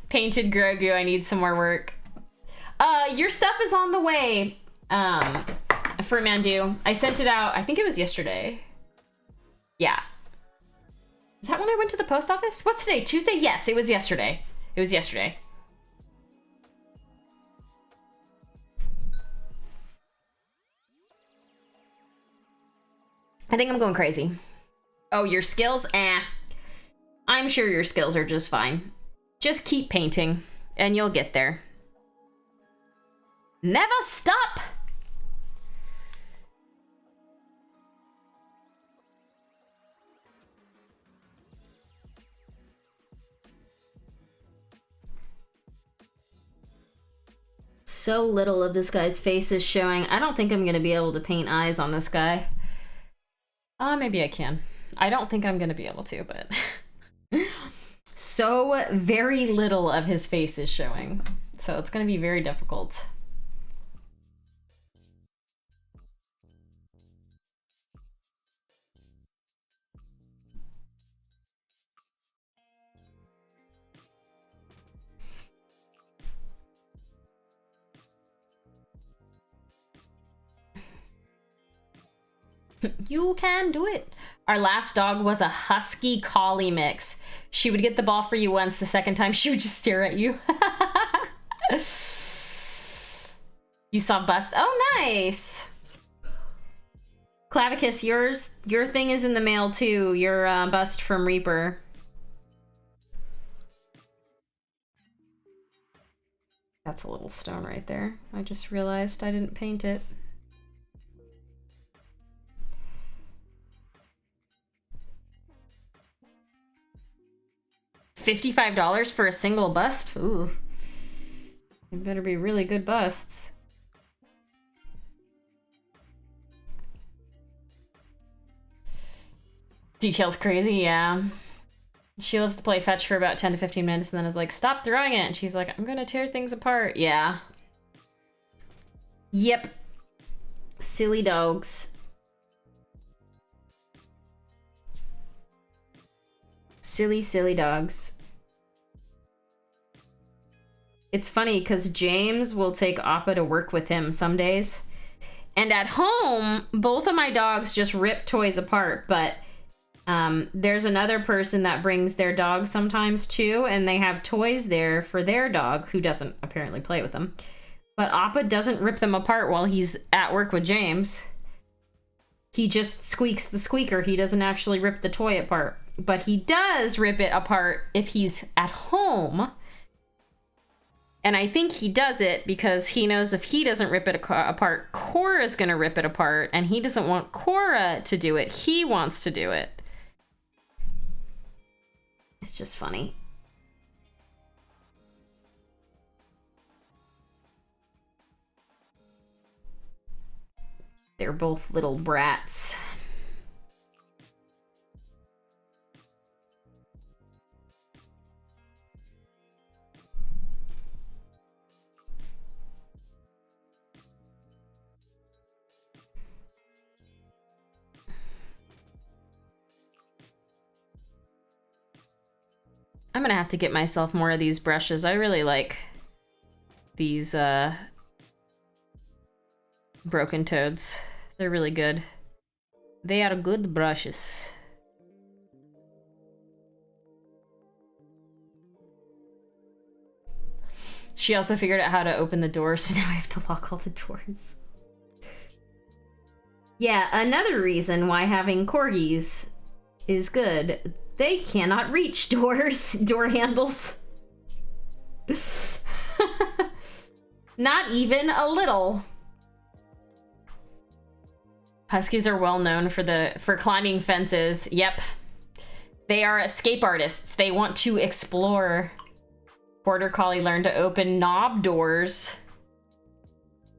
Painted Grogu, I need some more work. Your stuff is on the way, for Mandu. I sent it out, I think it was yesterday. Yeah. Is that when I went to the post office? What's today? Tuesday? Yes, it was yesterday. It was yesterday. I think I'm going crazy. Oh, your skills? Eh. I'm sure your skills are just fine. Just keep painting, and you'll get there. Never stop! So little of this guy's face is showing. I don't think I'm gonna be able to paint eyes on this guy. Maybe I can. I don't think I'm gonna be able to, but so very little of his face is showing. So it's gonna be very difficult. You can do it. Our last dog was a husky collie mix. She would get the ball for you once, the second time she would just stare at you. You saw bust. Oh, nice. Clavicus, your thing is in the mail too. Your bust from Reaper. That's a little stone right there. I just realized I didn't paint it. $55 for a single bust? Ooh. It better be really good busts. Detail's crazy, yeah. She loves to play fetch for about 10 to 15 minutes and then is like, stop throwing it. And she's like, I'm gonna tear things apart. Yeah. Yep. Silly dogs. Silly, silly dogs. It's funny because James will take Appa to work with him some days. And at home, both of my dogs just rip toys apart, but There's another person that brings their dog sometimes too, and they have toys there for their dog, who doesn't apparently play with them. But Appa doesn't rip them apart while he's at work with James. He just squeaks the squeaker. He doesn't actually rip the toy apart. But he does rip it apart if he's at home. And I think he does it because he knows if he doesn't rip it apart, Cora's gonna rip it apart, and he doesn't want Cora to do it. He wants to do it. It's just funny. They're both little brats. I'm gonna have to get myself more of these brushes. I really like these Broken Toads. They're really good. They are good brushes. She also figured out how to open the doors, so now I have to lock all the doors. Yeah, another reason why having corgis is good. They cannot reach doors, door handles. Not even a little. Huskies are well known for climbing fences. Yep. They are escape artists. They want to explore. Border Collie learned to open knob doors.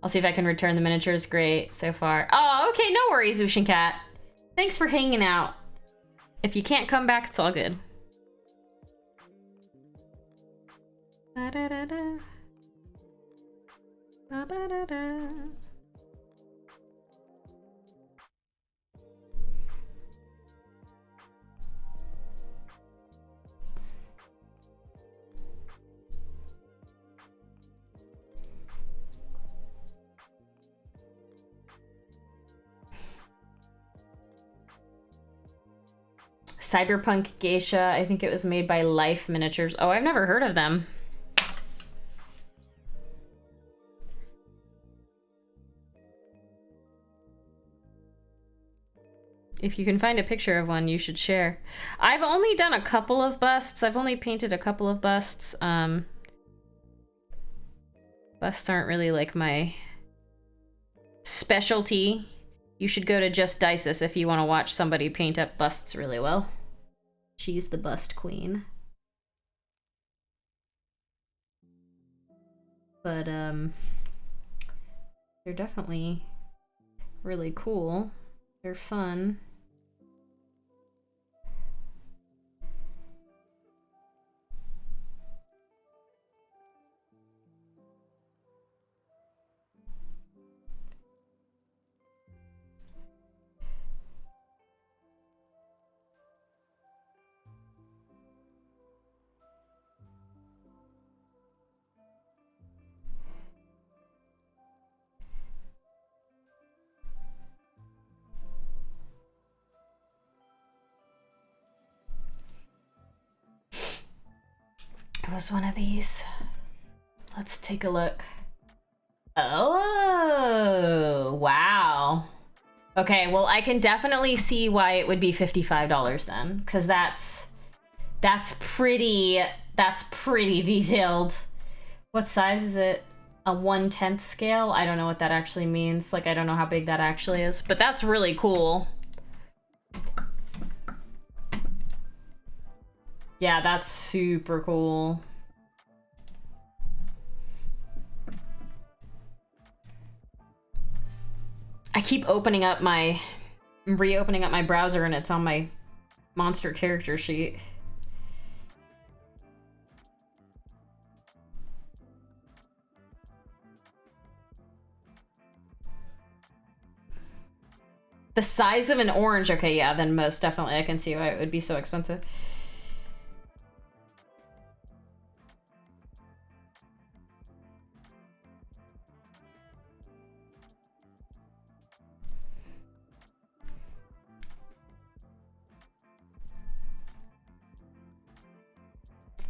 I'll see if I can return the miniatures. Great so far. Oh, okay, no worries, Ocean Cat. Thanks for hanging out. If you can't come back, it's all good. Ba-da-da-da. Ba-ba-da-da. Cyberpunk Geisha, I think it was made by Life Miniatures. Oh, I've never heard of them. If you can find a picture of one, you should share. I've only done a couple of busts. I've only painted a couple of busts. Busts aren't really like my specialty. You should go to Just Dices if you want to watch somebody paint up busts really well. She's the bust queen. But, they're definitely really cool. They're fun. It was one of these. Let's take a look. Oh, wow. Okay, well, I can definitely see why it would be $55 then, because that's pretty detailed. What size is it? A 1/10 scale? I don't know what that actually means. Like, I don't know how big that actually is, but that's really cool. Yeah, that's super cool. I keep reopening up my browser and it's on my monster character sheet. The size of an orange. Okay, yeah, then most definitely I can see why it would be so expensive.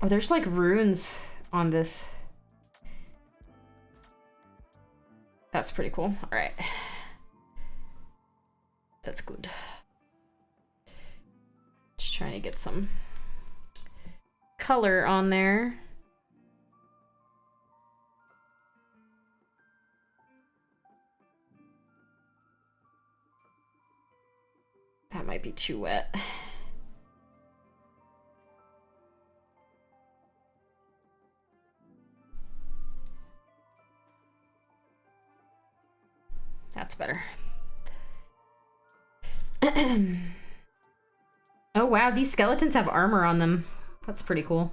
Oh, there's like runes on this. That's pretty cool. All right. That's good. Just trying to get some color on there. That might be too wet. That's better. Oh wow, these skeletons have armor on them. That's pretty cool.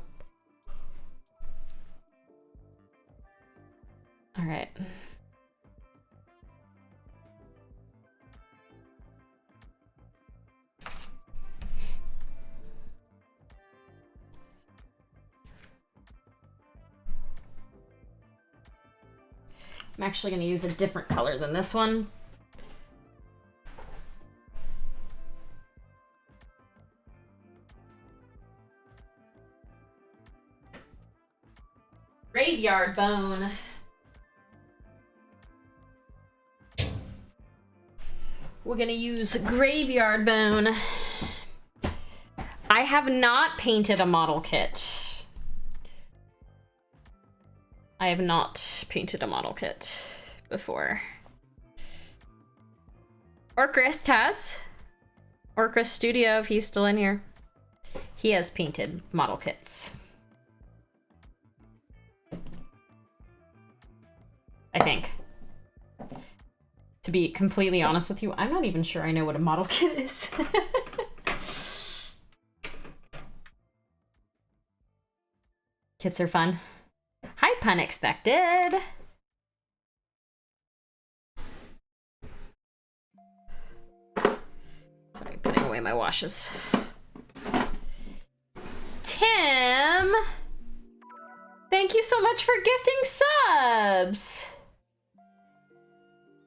All right. I'm actually going to use a different color than this one. Graveyard bone. We're going to use graveyard bone. I have not painted a model kit. I have not painted a model kit before. Orcrist has. Orcrist Studio, if he's still in here. He has painted model kits. I think. To be completely honest with you, I'm not even sure I know what a model kit is. Kits are fun. Hi, pun expected. Sorry, putting away my washes. Tim! Thank you so much for gifting subs!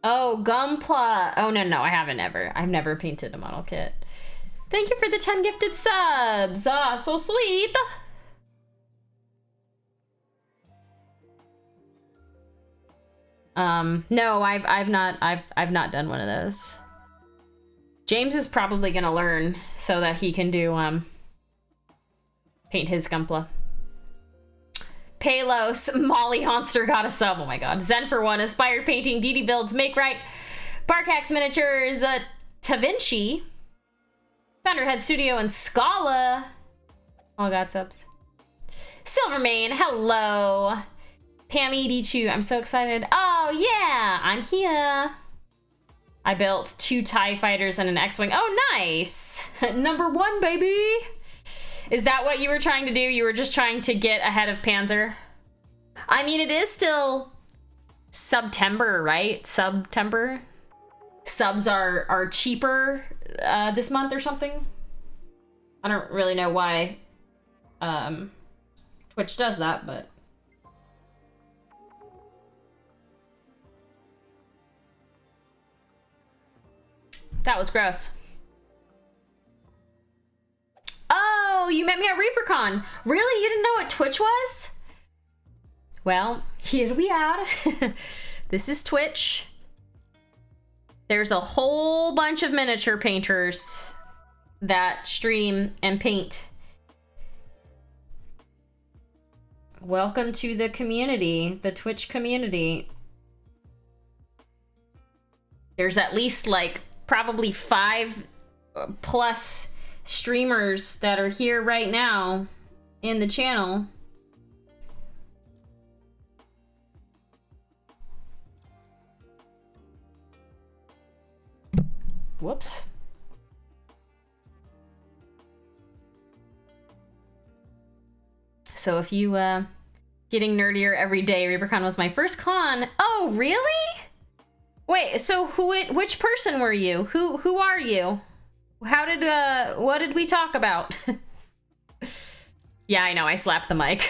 Oh, Gumpla. Oh, no, I haven't ever. I've never painted a model kit. Thank you for the 10 gifted subs. Ah, so sweet. No, I've not done one of those. James is probably gonna learn so that he can do, paint his Gumpla. Palos, Molly Honster got a sub. Oh my god. Zen for one, Aspired Painting, DD Builds, Make Right, Barkax Miniatures, Tavinci, Thunderhead Studio, and Scala all got subs. Silvermane, hello. Pam ED2, I'm so excited. Oh yeah, I'm here. I built 2 TIE fighters and an X-Wing. Oh, nice. Number 1, baby. Is that what you were trying to do? You were just trying to get ahead of Panzer? I mean, it is still September, right? September? Subs are cheaper this month or something. I don't really know why Twitch does that, but... That was gross. Oh, you met me at ReaperCon. Really? You didn't know what Twitch was? Well, here we are. This is Twitch. There's a whole bunch of miniature painters that stream and paint. Welcome to the community, the Twitch community. There's at least like probably 5 plus streamers that are here right now in the channel. Whoops. So if you getting nerdier every day, ReaperCon was my first con. Oh, really? Wait, so which person were you? Who are you? How did what did we talk about? Yeah, I know, I slapped the mic.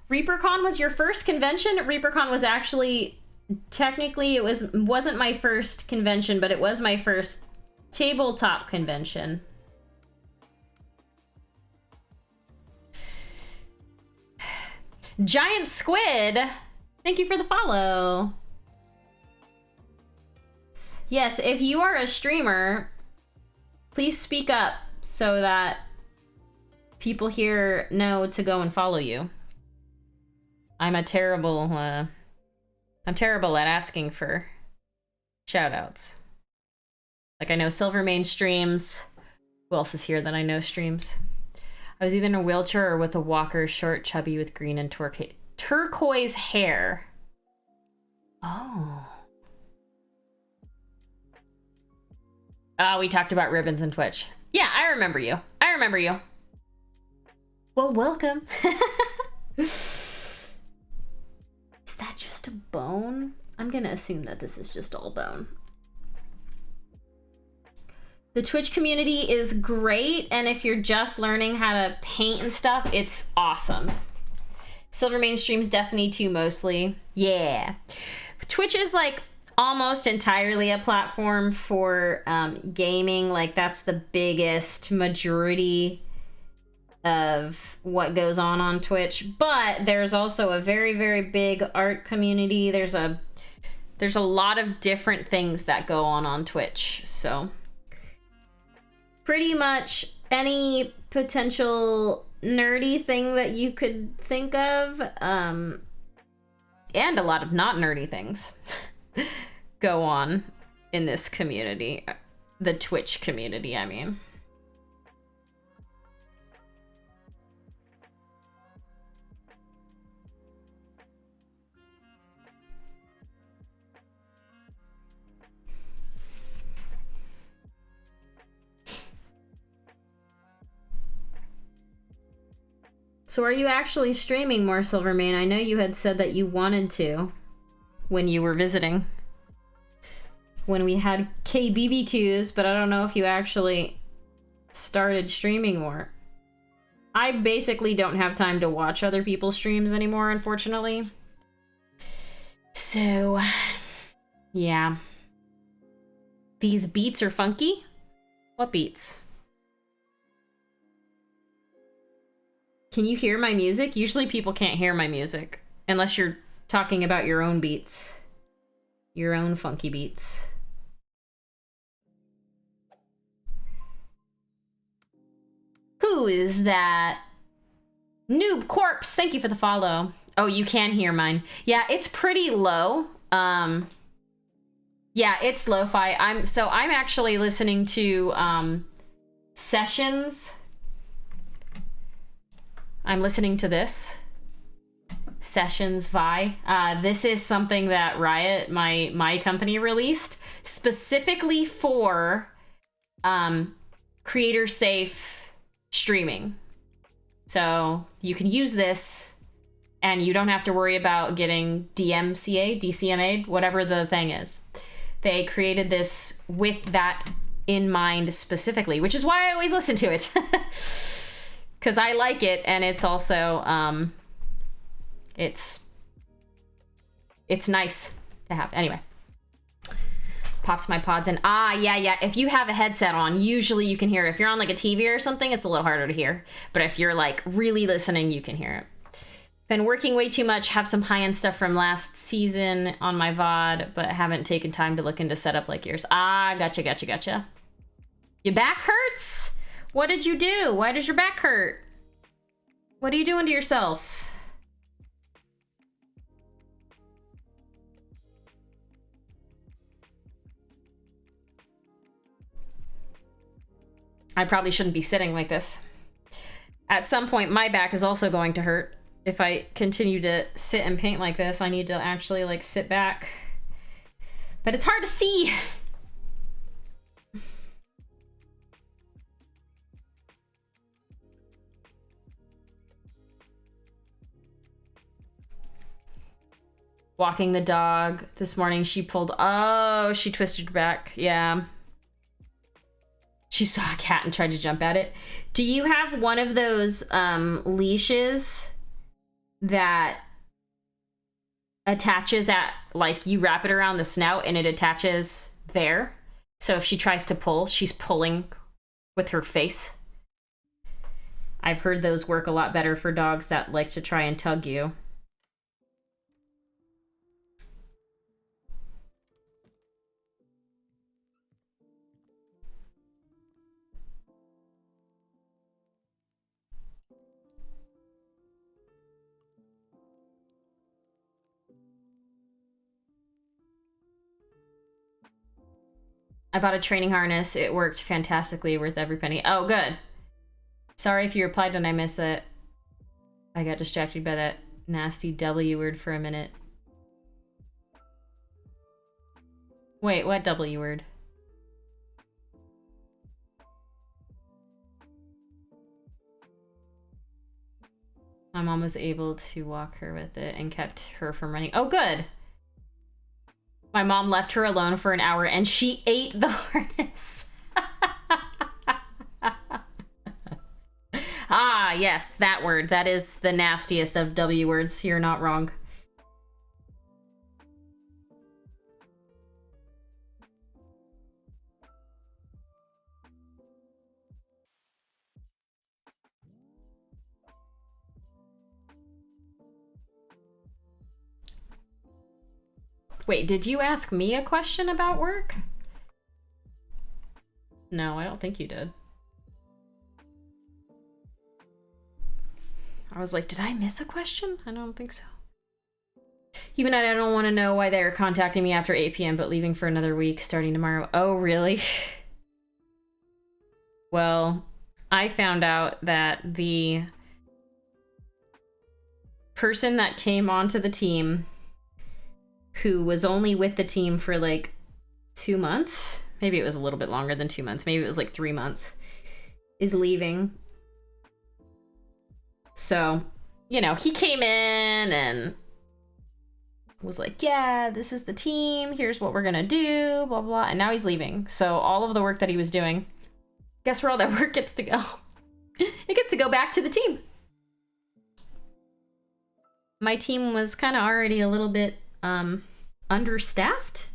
ReaperCon was your first convention? ReaperCon was actually, technically it wasn't my first convention, but it was my first tabletop convention. Giant Squid, thank you for the follow. Yes, if you are a streamer, please speak up so that people here know to go and follow you. I'm terrible at asking for shoutouts. Like, I know Silvermane streams. Who else is here that I know streams? I was either in a wheelchair or with a walker, short, chubby, with green and turquoise hair. Oh. Oh, we talked about ribbons and Twitch. Yeah, I remember you. I remember you. Well, welcome. Is that just a bone? I'm gonna assume that this is just all bone. The Twitch community is great, and if you're just learning how to paint and stuff, it's awesome. Silvermane streams Destiny 2 mostly. Yeah. Twitch is like almost entirely a platform for gaming. Like, that's the biggest majority of what goes on Twitch. But there's also a very, very big art community. There's a lot of different things that go on Twitch. So pretty much any potential nerdy thing that you could think of, and a lot of not nerdy things go on in this community. The Twitch community, I mean. So are you actually streaming more, Silvermane? I know you had said that you wanted to when you were visiting. When we had KBBQs, but I don't know if you actually started streaming more. I basically don't have time to watch other people's streams anymore, unfortunately. So, yeah. These beats are funky? What beats? Can you hear my music? Usually people can't hear my music unless you're talking about your own beats. Your own funky beats. Who is that? Noob Corpse, thank you for the follow. Oh, you can hear mine. Yeah, it's pretty low. Yeah, it's lo-fi. I'm actually listening to Sessions. I'm listening to this. Sessions Vi. This is something that Riot, my company, released specifically for creator safe streaming. So you can use this and you don't have to worry about getting DCMA'd, whatever the thing is. They created this with that in mind specifically, which is why I always listen to it. Because I like it, and it's also, it's nice to have. Anyway. Popped my pods in. Yeah. If you have a headset on, usually you can hear it. If you're on like a TV or something, it's a little harder to hear. But if you're like really listening, you can hear it. Been working way too much. Have some high-end stuff from last season on my VOD, but haven't taken time to look into setup like yours. Gotcha. Your back hurts? What did you do? Why does your back hurt? What are you doing to yourself? I probably shouldn't be sitting like this. At some point, my back is also going to hurt. If I continue to sit and paint like this, I need to actually like sit back. But it's hard to see. Walking the dog this morning, she twisted her back. Yeah. She saw a cat and tried to jump at it. Do you have one of those leashes that attaches at, like, you wrap it around the snout and it attaches there? So if she tries to pull, she's pulling with her face. I've heard those work a lot better for dogs that like to try and tug you. I bought a training harness. It worked fantastically, worth every penny. Oh, good. Sorry if you replied and I missed it. I got distracted by that nasty W word for a minute. Wait, what W word? My mom was able to walk her with it and kept her from running. Oh, good. My mom left her alone for an hour and she ate the harness. Ah, yes, that word. That is the nastiest of W words. You're not wrong. Wait, did you ask me a question about work? No, I don't think you did. I was like, did I miss a question? I don't think so. Even I don't want to know why they were contacting me after 8 p.m. but leaving for another week starting tomorrow. Oh, really? Well, I found out that the person that came onto the team, who was only with the team for like 2 months, maybe it was a little bit longer than 2 months, maybe it was like 3 months, is leaving. So, you know, he came in and was like, yeah, this is the team, here's what we're gonna do, blah, blah, and now he's leaving. So all of the work that he was doing, guess where all that work gets to go? It gets to go back to the team. My team was kind of already a little bit understaffed.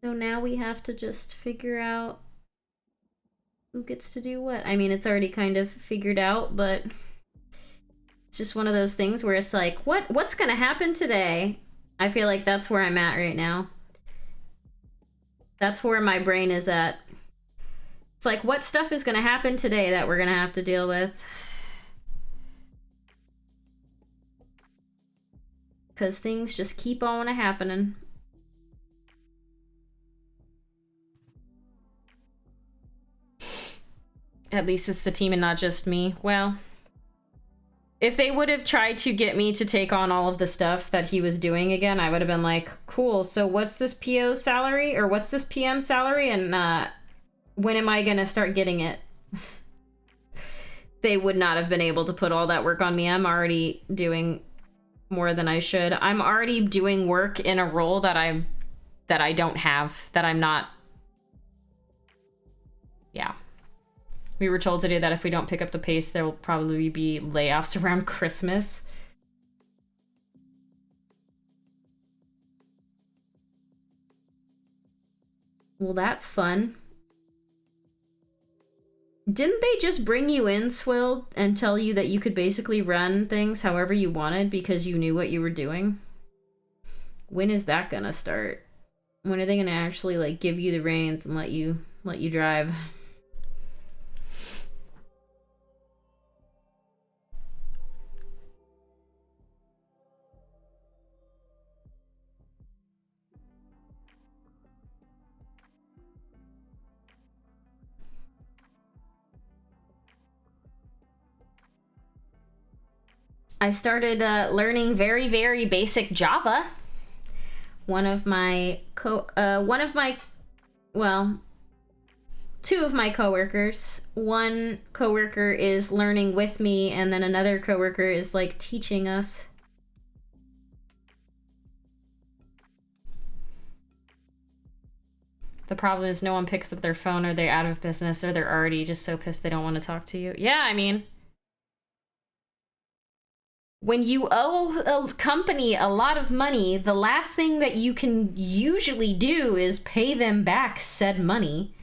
So now we have to just figure out who gets to do what. I mean, it's already kind of figured out, but it's just one of those things where it's like, what's gonna happen today? I feel like that's where I'm at right now. That's where my brain is at. It's like, what stuff is gonna happen today that we're gonna have to deal with? Because things just keep on happening. At least it's the team and not just me. Well, if they would have tried to get me to take on all of the stuff that he was doing again, I would have been like, cool, so what's this PO's salary? Or what's this PM salary? And when am I gonna start getting it? They would not have been able to put all that work on me. I'm already doing more than I should. I'm already doing work in a role that I don't have, that I'm not. Yeah. We were told to do that if we don't pick up the pace, there will probably be layoffs around Christmas. Well, that's fun. Didn't they just bring you in, Swill, and tell you that you could basically run things however you wanted because you knew what you were doing? When is that gonna start? When are they gonna actually like give you the reins and let you drive? I started learning very, very basic Java. Two of my coworkers. One coworker is learning with me, and then another coworker is like teaching us. The problem is no one picks up their phone, or they're out of business, or they're already just so pissed they don't want to talk to you. Yeah, I mean, when you owe a company a lot of money, the last thing that you can usually do is pay them back said money.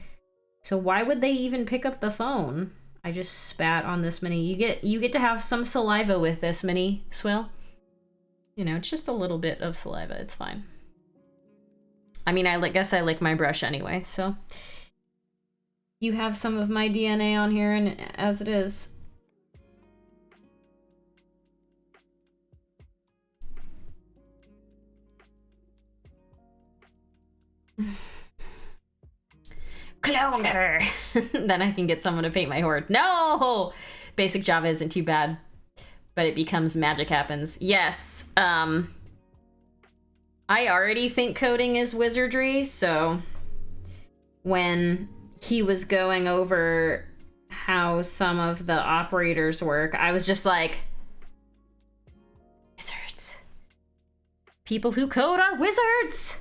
So why would they even pick up the phone? I just spat on this mini. You get to have some saliva with this mini, Swill. You know, it's just a little bit of saliva. It's fine. I mean, I guess I lick my brush anyway, so. You have some of my DNA on here, and as it is. cloned her. Then I can get someone to paint my horde. No! Basic Java isn't too bad, but it becomes magic happens. Yes. I already think coding is wizardry, so when he was going over how some of the operators work, I was just like, wizards. People who code are wizards!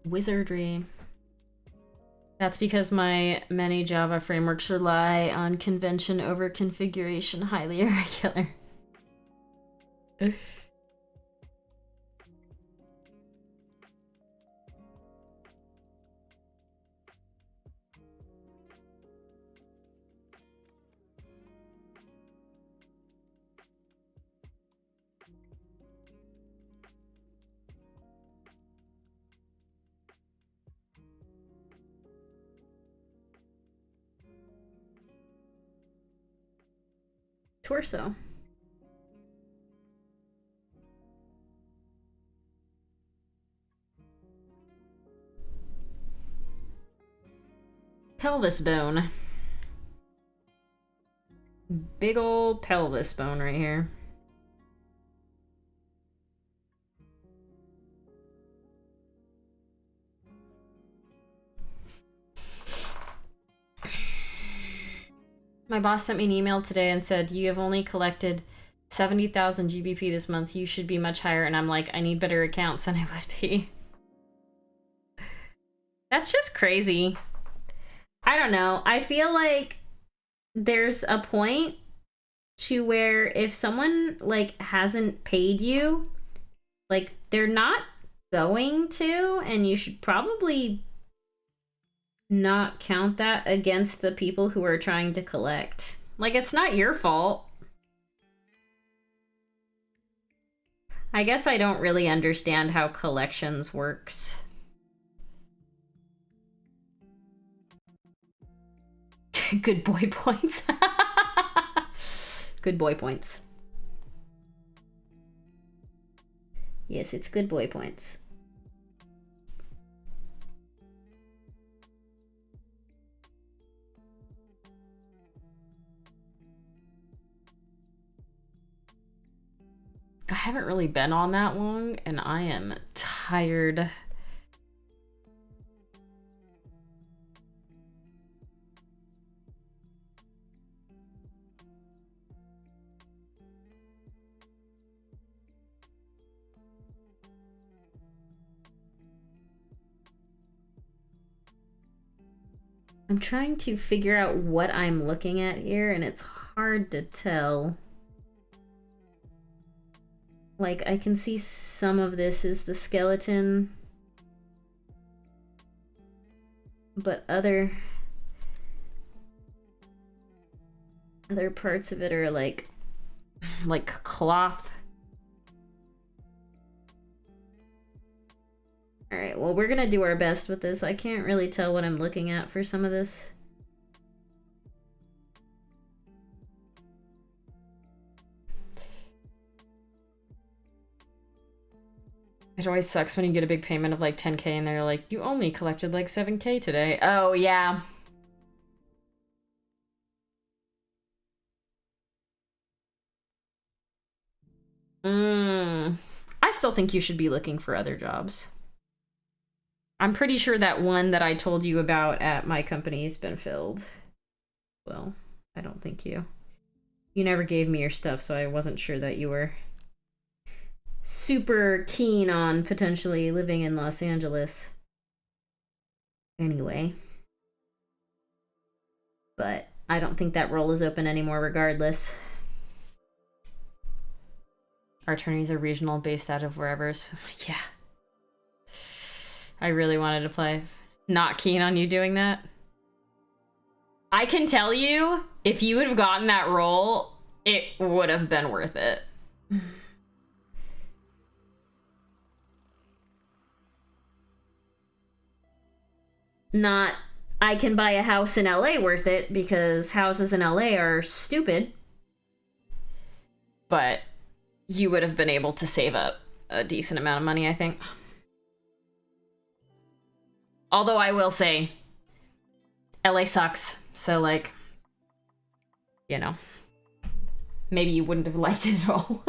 Wizardry. That's because my many Java frameworks rely on convention over configuration, highly irregular. Torso. Pelvis bone. Big old pelvis bone right here. My boss sent me an email today and said, you have only collected 70,000 GBP this month. You should be much higher. And I'm like, I need better accounts than I would be. That's just crazy. I don't know. I feel like there's a point to where if someone like hasn't paid you, like they're not going to, and you should probably not count that against the people who are trying to collect. Like, it's not your fault. I guess I don't really understand how collections works. Good boy points. Good boy points. Yes, it's good boy points. I haven't really been on that long, and I am tired. I'm trying to figure out what I'm looking at here, and it's hard to tell. Like, I can see some of this is the skeleton, but other parts of it are like cloth. All right, well, we're gonna do our best with this. I can't really tell what I'm looking at for some of this. It always sucks when you get a big payment of like 10K and they're like, you only collected like 7K today. Oh, yeah. I still think you should be looking for other jobs. I'm pretty sure that one that I told you about at my company has been filled. Well, I don't think you never gave me your stuff, so I wasn't sure that you were super keen on potentially living in Los Angeles. Anyway. But I don't think that role is open anymore regardless. Our attorneys are regional, based out of wherever's. Yeah. I really wanted to play. Not keen on you doing that. I can tell you, if you would have gotten that role, it would have been worth it. not I can buy a house in LA worth it, because houses in LA are stupid. But you would have been able to save up a decent amount of money, I think. Although I will say, LA sucks. So, like, you know, maybe you wouldn't have liked it at all.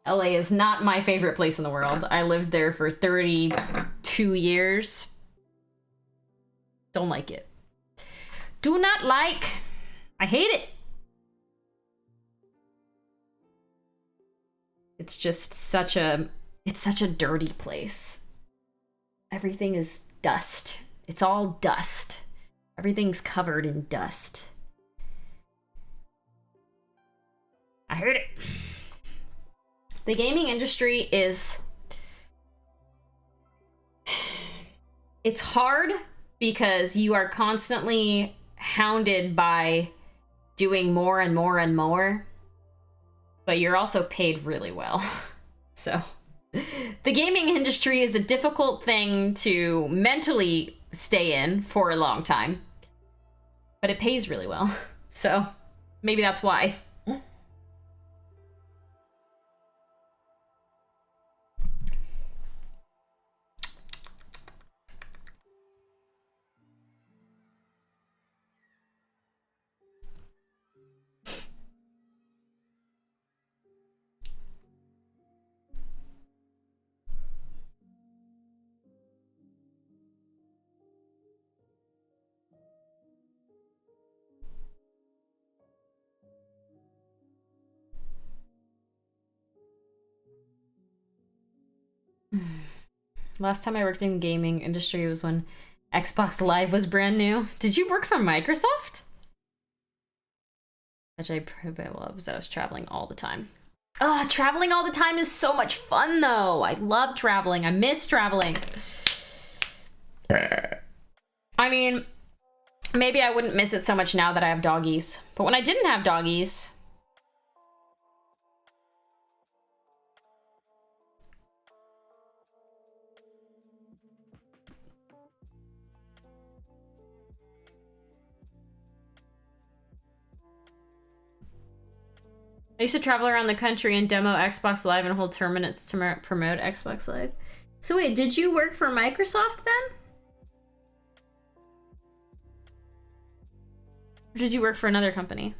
LA is not my favorite place in the world. I lived there for 32 years. Don't like it. Do not like. I hate it. It's just such a dirty place. Everything is dust. It's all dust. Everything's covered in dust. I heard it. The gaming industry is... It's hard because you are constantly hounded by doing more and more and more, but you're also paid really well. So the gaming industry is a difficult thing to mentally stay in for a long time, but it pays really well. So maybe that's why. Last time I worked in the gaming industry was when Xbox Live was brand new. Did you work for Microsoft? Which I was traveling all the time. Oh, traveling all the time is so much fun, though. I love traveling. I miss traveling. I mean, maybe I wouldn't miss it so much now that I have doggies. But when I didn't have doggies... I used to travel around the country and demo Xbox Live and hold tournaments to promote Xbox Live. So wait, did you work for Microsoft then? Or did you work for another company?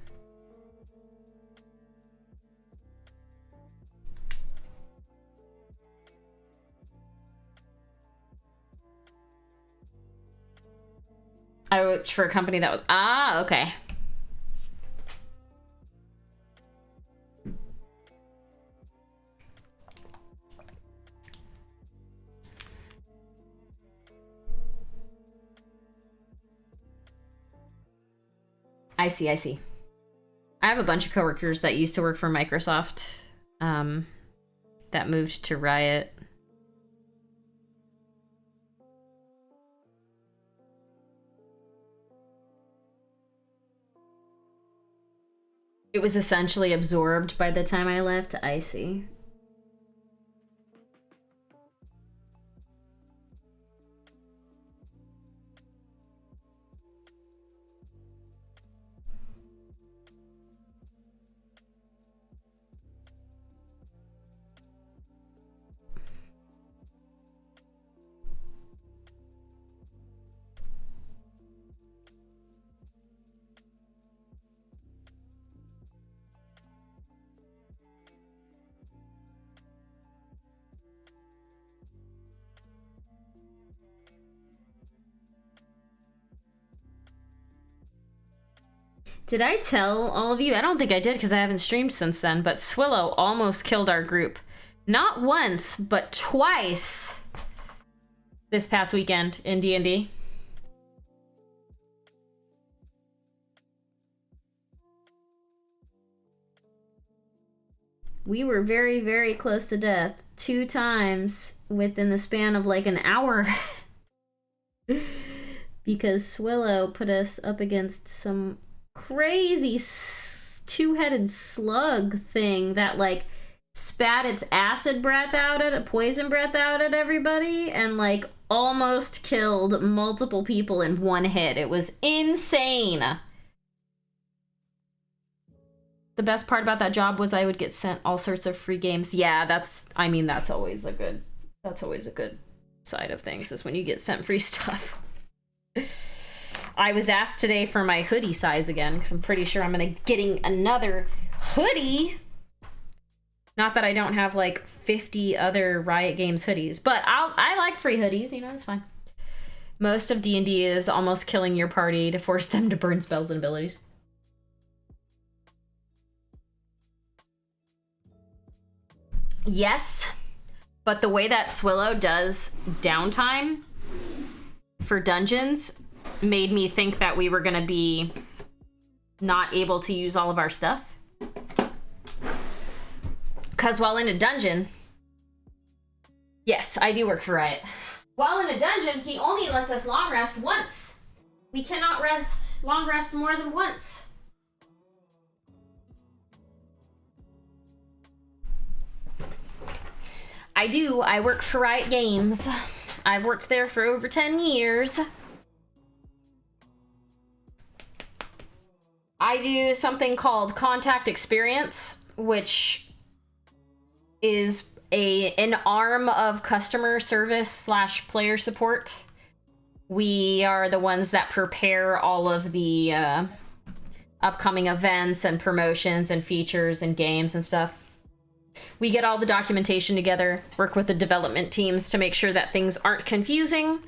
I worked for a company that was... Ah, okay. I see, I see. I have a bunch of coworkers that used to work for Microsoft, that moved to Riot. It was essentially absorbed by the time I left. I see. Did I tell all of you? I don't think I did because I haven't streamed since then, but Swillow almost killed our group. Not once, but twice this past weekend in D&D. We were very, very close to death 2 times within the span of like an hour. Because Swillow put us up against some crazy 2-headed slug thing that like spat its acid breath out at poison breath out at everybody, and like almost killed multiple people in one hit. It was insane. The best part about that job was I would get sent all sorts of free games. Yeah, that's always a good side of things, is when you get sent free stuff. I was asked today for my hoodie size again, because I'm pretty sure I'm getting another hoodie. Not that I don't have like 50 other Riot Games hoodies, but I like free hoodies, you know, it's fine. Most of D&D is almost killing your party to force them to burn spells and abilities. Yes, but the way that Swillow does downtime for dungeons made me think that we were gonna be not able to use all of our stuff. Because while in a dungeon, yes, I do work for Riot. While in a dungeon, he only lets us long rest once. We cannot long rest more than once. I work for Riot Games. I've worked there for over 10 years. I do something called Contact Experience, which is an arm of customer service / player support. We are the ones that prepare all of the upcoming events and promotions and features and games and stuff. We get all the documentation together, work with the development teams to make sure that things aren't confusing,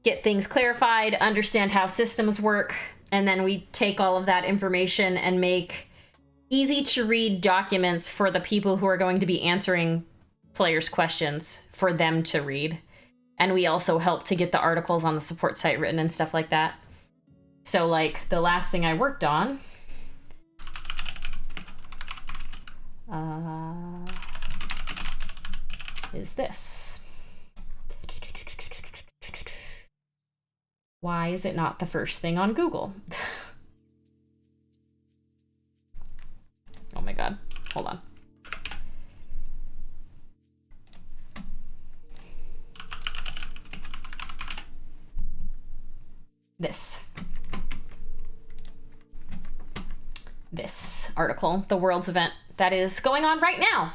get things clarified, understand how systems work, and then we take all of that information and make easy to read documents for the people who are going to be answering players' questions for them to read. And we also help to get the articles on the support site written and stuff like that. So like the last thing I worked on is this. Why is it not the first thing on Google? Oh my god, hold on. This article, the Worlds event that is going on right now.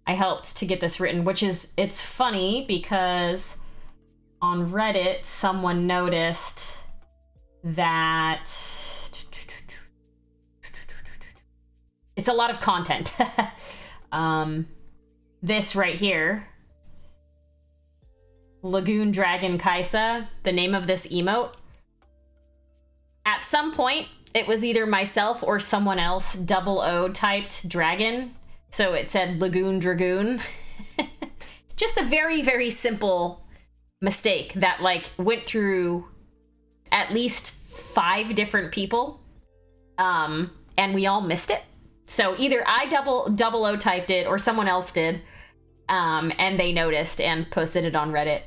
I helped to get this written, it's funny because on Reddit, someone noticed that it's a lot of content. This right here, Lagoon Dragon Kaisa, the name of this emote. At some point, it was either myself or someone else double O typed dragon. So it said Lagoon Dragoon. Just a very, very simple mistake that like went through at least 5 different people. And we all missed it. So either I double O typed it or someone else did. And they noticed and posted it on Reddit.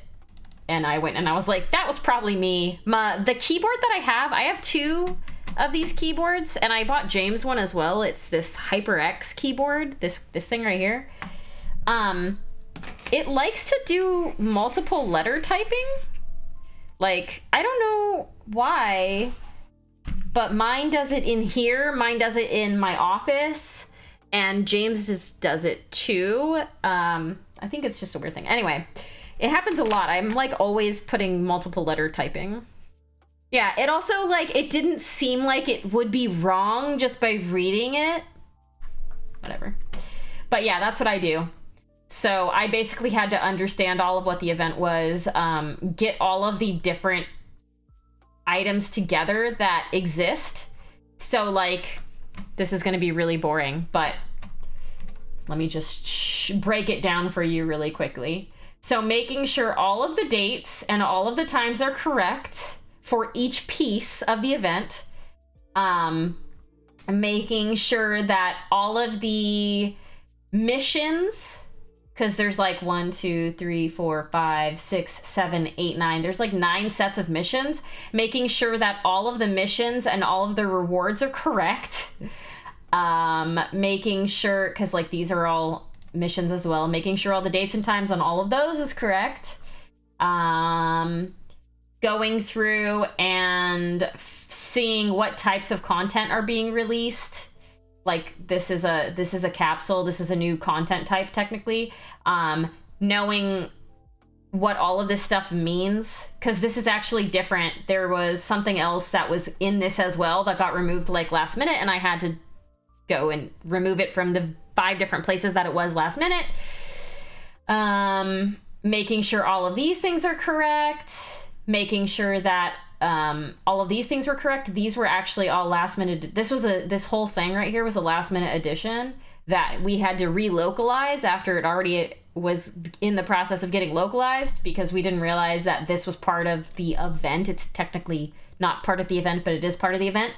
And I went and I was like, that was probably me. The keyboard that I have 2 of these keyboards, and I bought James one as well. It's this HyperX keyboard, this thing right here. It likes to do multiple letter typing. Like, I don't know why, but mine does it in here, mine does it in my office, and James's does it too. I think it's just a weird thing. Anyway, it happens a lot. I'm like always putting multiple letter typing. Yeah, it also, like, it didn't seem like it would be wrong just by reading it. Whatever. But yeah, that's what I do. So I basically had to understand all of what the event was, get all of the different items together that exist. So, like, this is going to be really boring, but let me just break it down for you really quickly. So making sure all of the dates and all of the times are correct for each piece of the event, making sure that all of the missions, because there's like 1, 2, 3, 4, 5, 6, 7, 8, 9, there's like 9 sets of missions, making sure that all of the missions and all of the rewards are correct, making sure, because like these are all missions as well, making sure all the dates and times on all of those is correct. Going through and seeing what types of content are being released. Like this is a capsule, this is a new content type technically. Knowing what all of this stuff means, because this is actually different. There was something else that was in this as well that got removed like last minute, and I had to go and remove it from the 5 different places that it was last minute. Making sure all of these things are correct, making sure that all of these things were correct. These were actually all last minute. This whole thing right here was a last minute addition that we had to relocalize after it already was in the process of getting localized, because we didn't realize that this was part of the event. It's technically not part of the event, but it is part of the event.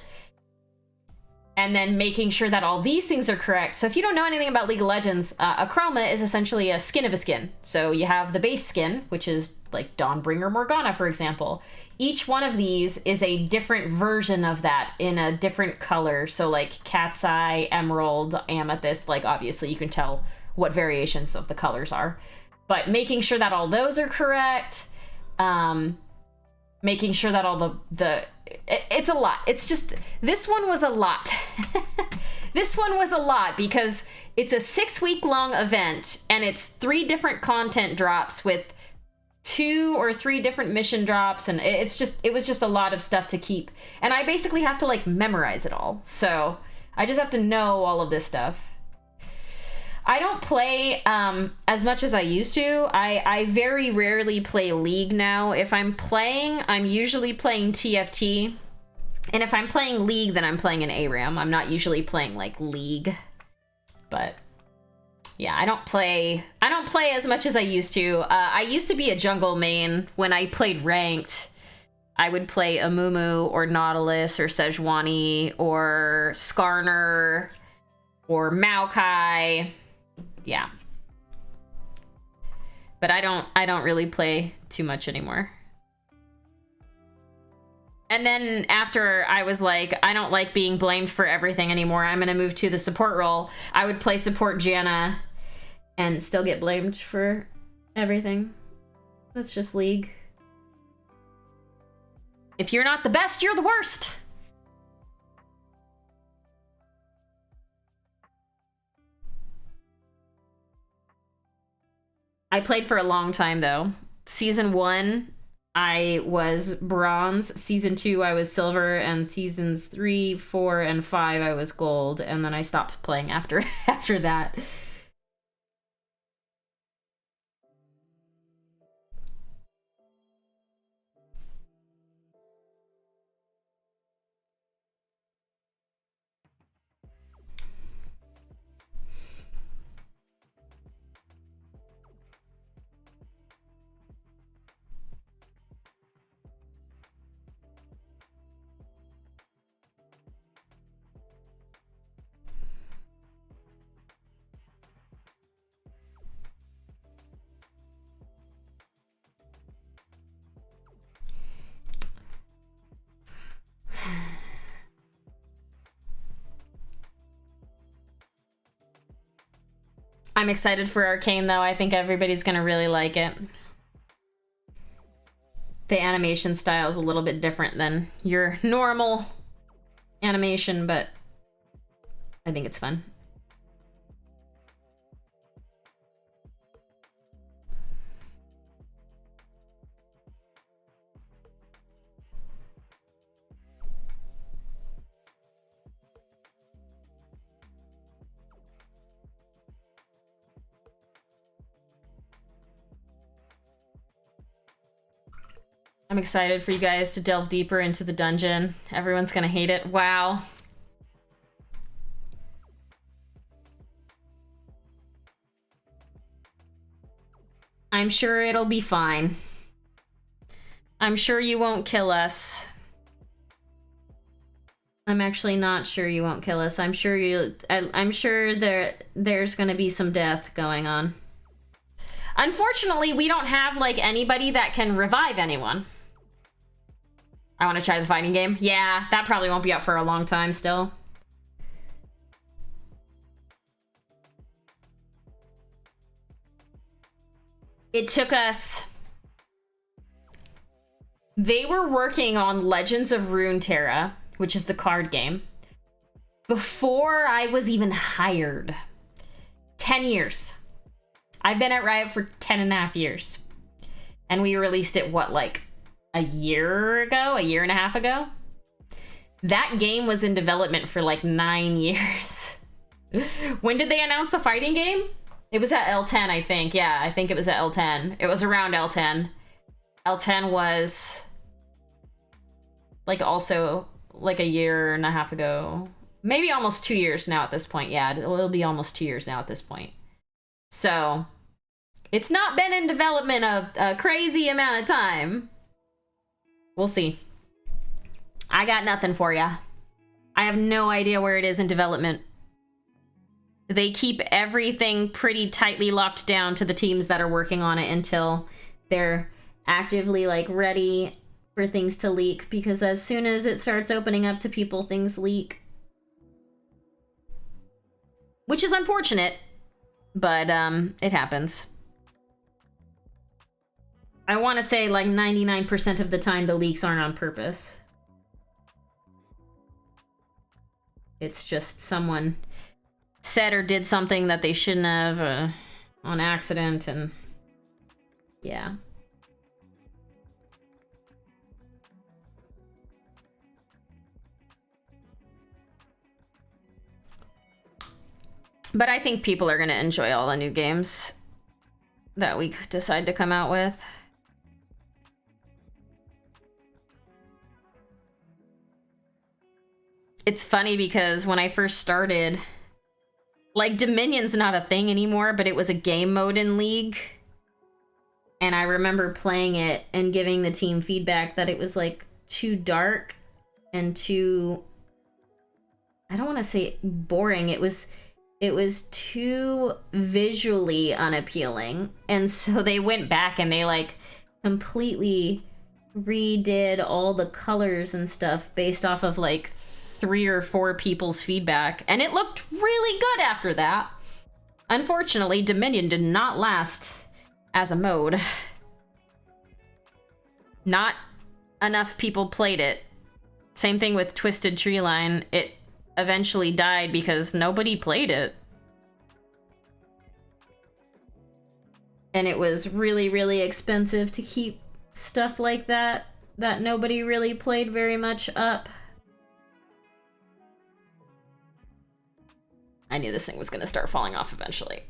And then making sure that all these things are correct. So if you don't know anything about League of Legends, a chroma is essentially a skin of a skin. So you have the base skin, which is like Dawnbringer Morgana, for example. Each one of these is a different version of that in a different color. So like Cat's Eye, Emerald, Amethyst, like obviously you can tell what variations of the colors are. But making sure that all those are correct, making sure that all it's a lot. It's just, this one was a lot. This one was a lot because it's a 6-week-long event and it's 3 different content drops with 2 or 3 different mission drops, and it was just a lot of stuff to keep. And I basically have to like memorize it all. So I just have to know all of this stuff. I don't play as much as I used to. I very rarely play League now. If I'm playing, I'm usually playing TFT. And if I'm playing League, then I'm playing an ARAM. I'm not usually playing like League. But yeah, I don't play as much as I used to. I used to be a jungle main when I played ranked. I would play Amumu or Nautilus or Sejuani or Skarner or Maokai. Yeah. But I don't really play too much anymore. And then after I was like, I don't like being blamed for everything anymore, I'm gonna move to the support role. I would play support Janna and still get blamed for everything. That's just League. If you're not the best, you're the worst. I played for a long time though. Season 1, I was bronze. Season 2, I was silver, and seasons 3, 4, and 5, I was gold. And then I stopped playing after that. I'm excited for Arcane though. I think everybody's gonna really like it. The animation style is a little bit different than your normal animation, but I think it's fun. I'm excited for you guys to delve deeper into the dungeon. Everyone's gonna hate it. Wow. I'm sure it'll be fine. I'm sure you won't kill us. I'm actually not sure you won't kill us. I'm sure there's gonna be some death going on. Unfortunately, we don't have like anybody that can revive anyone. I want to try the fighting game. Yeah, that probably won't be up for a long time still. it took us... They were working on Legends of Runeterra, which is the card game, before I was even hired. 10 years. I've been at Riot for 10 and a half years. And we released it, what, like a year ago? A year and a half ago? That game was in development for like 9 years. When did they announce the fighting game? It was at L10, I think. Yeah, I think it was at L10. It was around L10. L10 was like also like a year and a half ago. Maybe almost 2 years now at this point. Yeah, it'll be almost 2 years now at this point. So it's not been in development a crazy amount of time. We'll see. I got nothing for ya. I have no idea where it is in development. They keep everything pretty tightly locked down to the teams that are working on it until they're actively like ready for things to leak, because as soon as it starts opening up to people, things leak. Which is unfortunate, but it happens. I want to say like 99% of the time the leaks aren't on purpose. It's just someone said or did something that they shouldn't have on accident, and yeah. But I think people are going to enjoy all the new games that we decide to come out with. It's funny because when I first started, like, Dominion's not a thing anymore, but it was a game mode in League. And I remember playing it and giving the team feedback that it was, like, too dark and too... I don't want to say boring. It was too visually unappealing. And so they went back and they, like, completely redid all the colors and stuff based off of, like, 3 or 4 people's feedback, and it looked really good after that. Unfortunately, Dominion did not last as a mode. Not enough people played it. Same thing with Twisted Treeline. It eventually died because nobody played it. And it was really, really expensive to keep stuff like that nobody really played very much up. I knew this thing was going to start falling off eventually.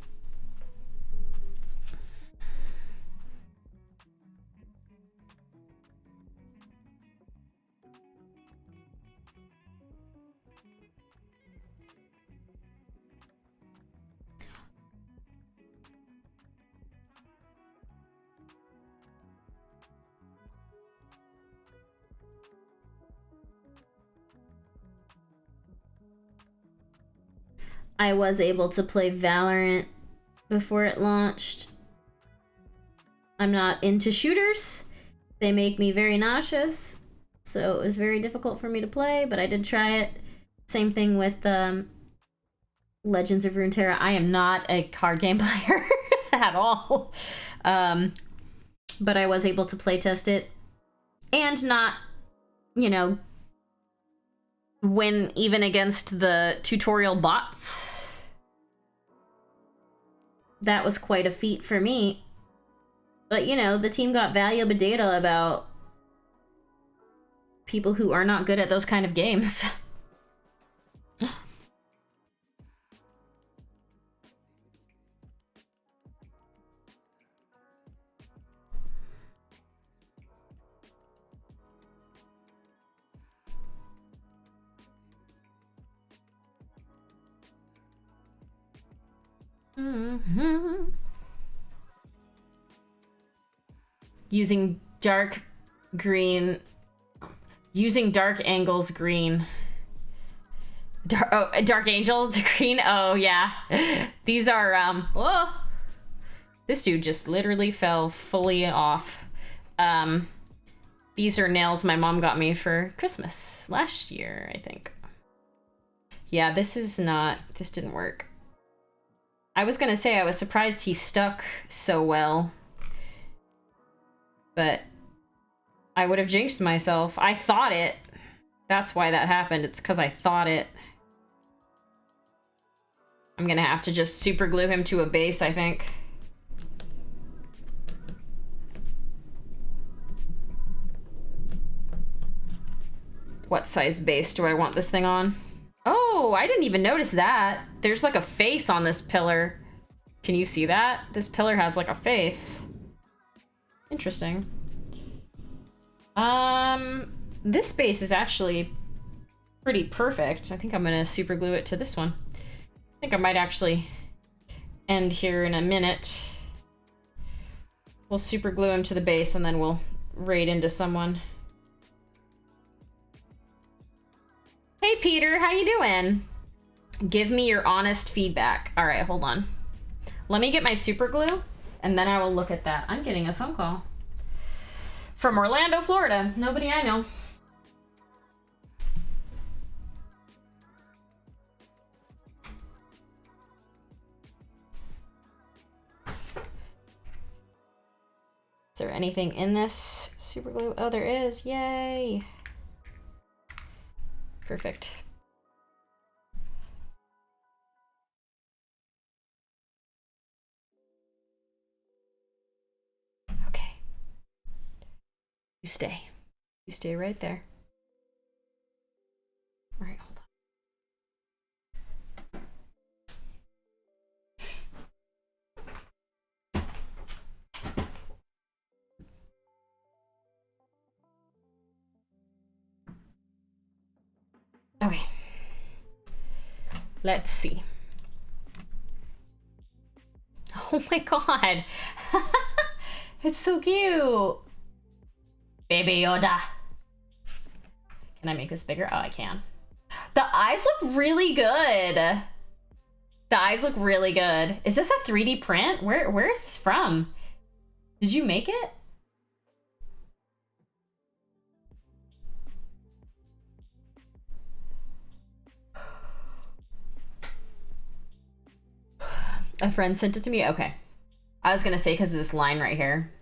I was able to play Valorant before it launched. I'm not into shooters. They make me very nauseous, so it was very difficult for me to play, but I did try it. Same thing with Legends of Runeterra. I am not a card game player at all. But I was able to play test it and not, you know, win even against the tutorial bots. That was quite a feat for me. But, you know, the team got valuable data about people who are not good at those kind of games. Mm-hmm. Using dark angles green. Dark angels green. Oh yeah. These are whoa. This dude just literally fell fully off. These are nails my mom got me for Christmas last year, I think. Yeah, this didn't work. I was gonna say I was surprised he stuck so well, But I would have jinxed myself. I thought it. That's why that happened. It's because I thought it. I'm gonna have to just super glue him to a base, I think. What size base do I want this thing on? Oh, I didn't even notice that. There's like a face on this pillar. Can you see that? This pillar has like a face. Interesting. This base is actually pretty perfect. I think I'm gonna super glue it to this one. I think I might actually end here in a minute. We'll super glue him to the base and then we'll raid into someone. Hey Peter, how you doing? Give me your honest feedback. All right, hold on. Let me get my super glue and then I will look at that. I'm getting a phone call from Orlando, Florida. Nobody I know. Is there anything in this super glue? Oh, there is. Yay. Perfect. Okay. You stay. You stay right there. All right, hold on. Okay. Let's see. Oh my god. It's so cute. Baby Yoda. Can I make this bigger? Oh, I can. The eyes look really good. The eyes look really good. Is this a 3D print? Where is this from? Did you make it? A friend sent it to me? Okay. I was gonna say because of this line right here.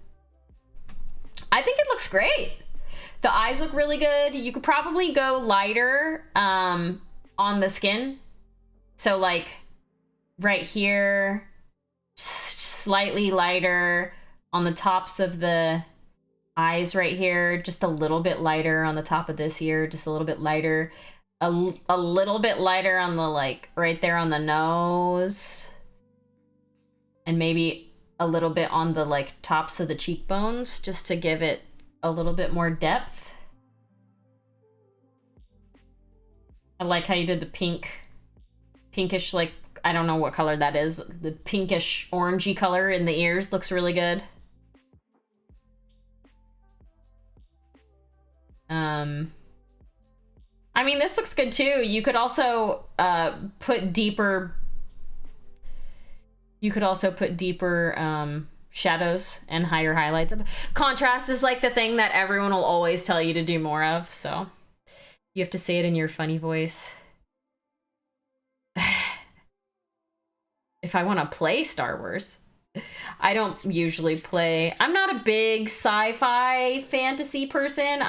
I think it looks great. The eyes look really good. You could probably go lighter on the skin. So like right here, slightly lighter on the tops of the eyes right here, just a little bit lighter on the top of this ear, just a little bit lighter. A little bit lighter on the like right there on the nose. And maybe a little bit on the like tops of the cheekbones just to give it a little bit more depth. I like how you did the pinkish, like, I don't know what color that is. The pinkish orangey color in the ears looks really good. I mean, this looks good too. You could also put deeper shadows and higher highlights. Contrast is like the thing that everyone will always tell you to do more of, so you have to say it in your funny voice. If I want to play Star Wars. I don't usually play. I'm not a big sci-fi fantasy person.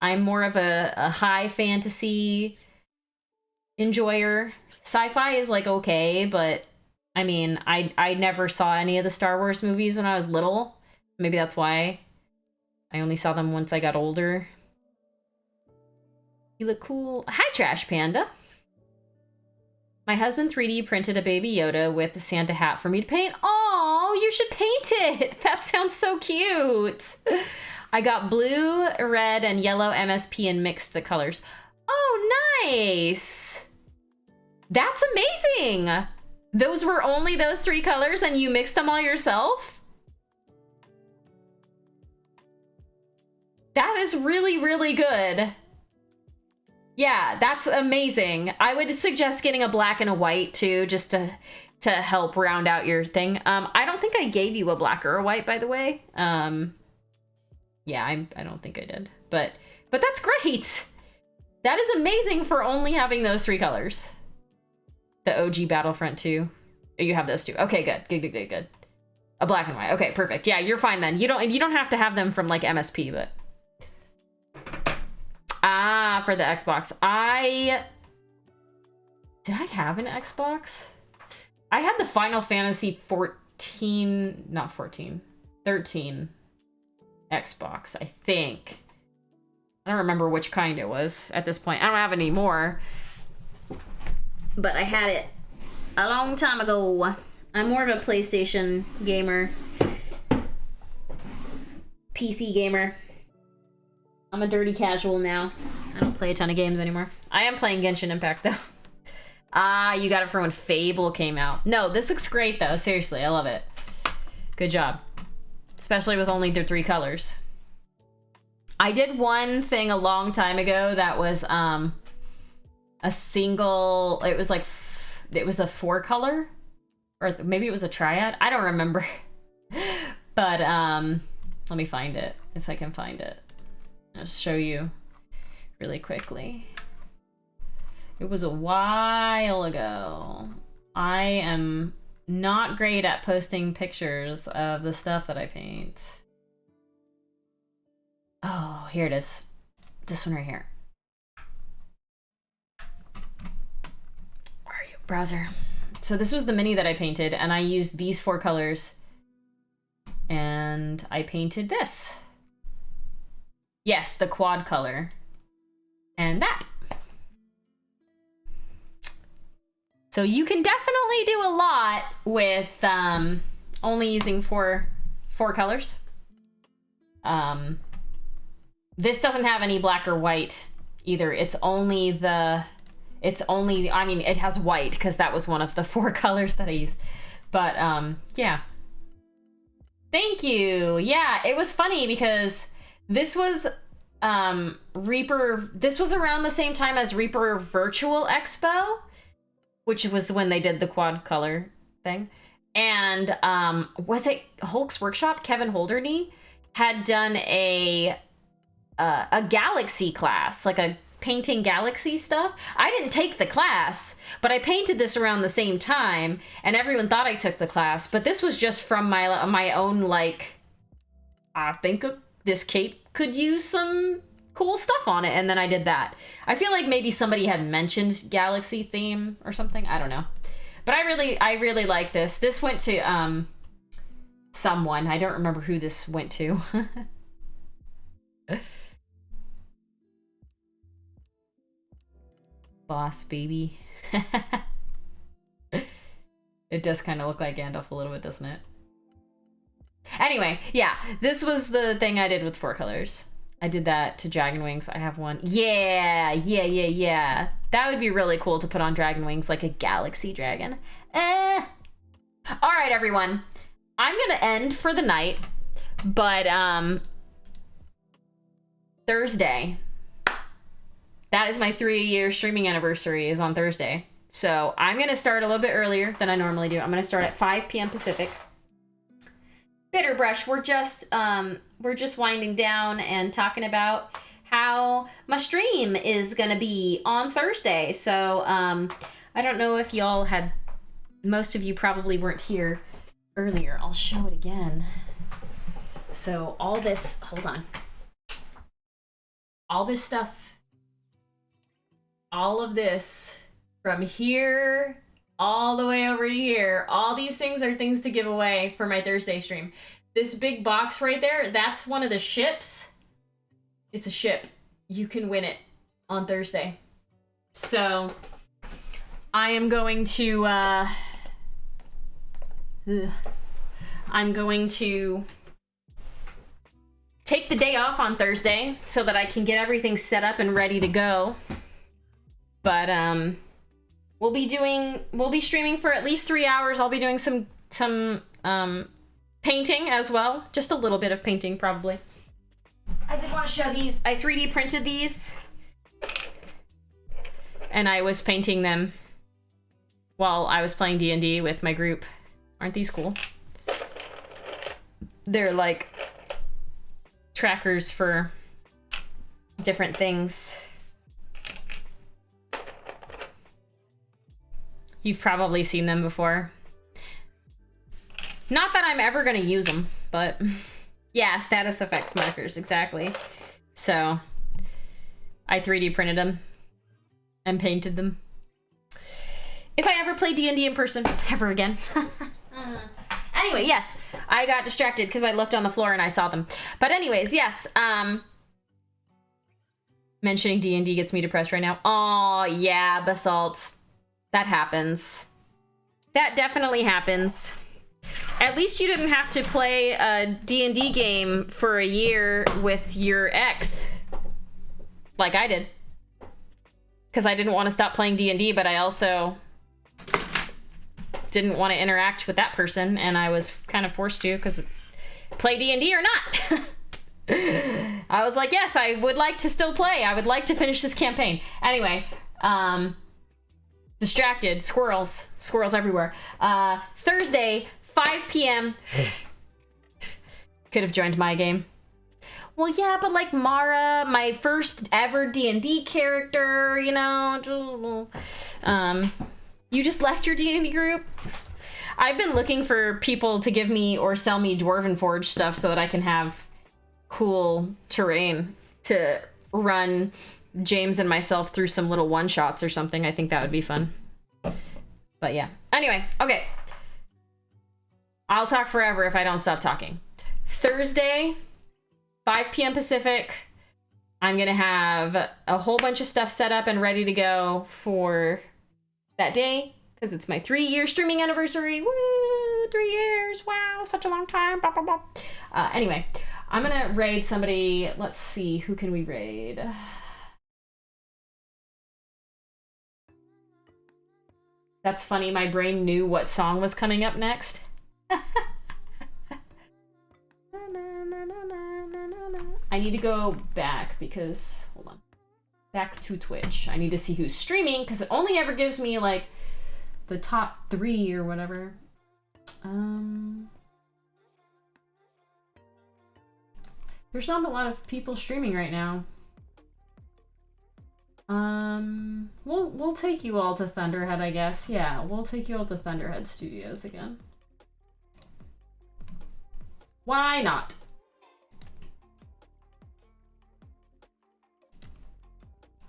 I'm more of a high fantasy enjoyer. Sci-fi is like okay, but I mean, I never saw any of the Star Wars movies when I was little. Maybe that's why I only saw them once I got older. You look cool. Hi, Trash Panda. My husband 3D printed a Baby Yoda with a Santa hat for me to paint. Oh, you should paint it. That sounds so cute. I got blue, red, and yellow MSP and mixed the colors. Oh, nice. That's amazing. Those were only those 3 colors and you mixed them all yourself? That is really, really good. Yeah, that's amazing. I would suggest getting a black and a white too, just to help round out your thing. I don't think I gave you a black or a white, by the way. Yeah, I don't think I did. But that's great. That is amazing for only having those 3 colors. The OG Battlefront 2. You have those 2. Okay, good. A black and white. Okay, perfect. Yeah, you're fine then. You don't have to have them from like MSP, but for the Xbox. Did I have an Xbox? I had the Final Fantasy 13 Xbox, I think. I don't remember which kind it was at this point. I don't have any more. But I had it a long time ago. I'm more of a PlayStation gamer. PC gamer. I'm a dirty casual now. I don't play a ton of games anymore. I am playing Genshin Impact, though. You got it for when Fable came out. No, this looks great, though. Seriously, I love it. Good job. Especially with only the 3 colors. I did one thing a long time ago that was a single... It was like... It was a 4-color? Or maybe it was a triad? I don't remember. But, let me find it, if I can find it. I'll show you really quickly. It was a while ago. I am not great at posting pictures of the stuff that I paint. Oh, here it is. This one right here. Where are you, browser? So this was the mini that I painted, and I used these 4 colors. And I painted this. Yes, the quad color. And that. So you can definitely do a lot with only using four colors. This doesn't have any black or white either. It's only, I mean, it has white because that was one of the 4 colors that I used. But yeah. Thank you. Yeah, it was funny because this was Reaper. This was around the same time as Reaper Virtual Expo, which was when they did the quad color thing. And was it Hulk's Workshop? Kevin Holderney had done a Galaxy class, like a painting Galaxy stuff. I didn't take the class, but I painted this around the same time, and everyone thought I took the class. But this was just from my own, like, I think this cape could use some cool stuff on it, and then I did that. I feel like maybe somebody had mentioned Galaxy theme or something. I don't know, but I really like this. This went to someone. I don't remember who this went to. Boss baby. It does kind of look like Gandalf a little bit, doesn't it? Anyway, yeah, this was the thing I did with 4 colors. I did that to Dragon Wings. I have one. Yeah. That would be really cool to put on Dragon Wings, like a galaxy dragon. All right, everyone. I'm gonna end for the night, but Thursday. That is my 3-year streaming anniversary is on Thursday. So I'm going to start a little bit earlier than I normally do. I'm going to start at 5 p.m. Pacific. Bitterbrush, we're just winding down and talking about how my stream is going to be on Thursday. So I don't know if y'all had, most of you probably weren't here earlier. I'll show it again. So all this, hold on. All this stuff, all of this from here all the way over to here, all these things are things to give away for my Thursday stream. This big box right there, that's one of the ships. It's a ship. You can win it on Thursday. So I am going to take the day off on Thursday so that I can get everything set up and ready to go. But we'll be streaming for at least 3 hours. I'll be doing some painting as well. Just a little bit of painting, probably. I did want to show these. I 3D printed these. And I was painting them while I was playing D&D with my group. Aren't these cool? They're like trackers for different things. You've probably seen them before. Not that I'm ever gonna use them, but yeah, status effects markers, exactly. So I 3D printed them and painted them. If I ever play D&D in person ever again. Anyway, yes, I got distracted because I looked on the floor and I saw them. But anyways, yes, mentioning D&D gets me depressed right now. Oh, yeah, Basalt. That happens. That definitely happens. At least you didn't have to play a D&D game for a year with your ex. Like I did. Because I didn't want to stop playing D&D, but I also didn't want to interact with that person, and I was kind of forced to, because play D&D or not. I was like, yes, I would like to still play. I would like to finish this campaign. Anyway, distracted. Squirrels everywhere. Thursday, 5 p.m. Could have joined my game. Well, yeah, but like Mara, my first ever D&D character, you know. You just left your D&D group? I've been looking for people to give me or sell me Dwarven Forge stuff so that I can have cool terrain to run James and myself through some little one-shots or something. I think that would be fun. But yeah. Anyway, okay. I'll talk forever if I don't stop talking. Thursday, 5 p.m. Pacific, I'm gonna have a whole bunch of stuff set up and ready to go for that day, because it's my 3-year streaming anniversary. Woo! 3 years. Wow, such a long time. Blah, blah, blah. Anyway, I'm gonna raid somebody. Let's see, who can we raid? That's funny, my brain knew what song was coming up next. I need to go back because, hold on. Back to Twitch. I need to see who's streaming because it only ever gives me like the top 3 or whatever. There's not a lot of people streaming right now. We'll take you all to Thunderhead, I guess. Yeah, we'll take you all to Thunderhead Studios again. Why not?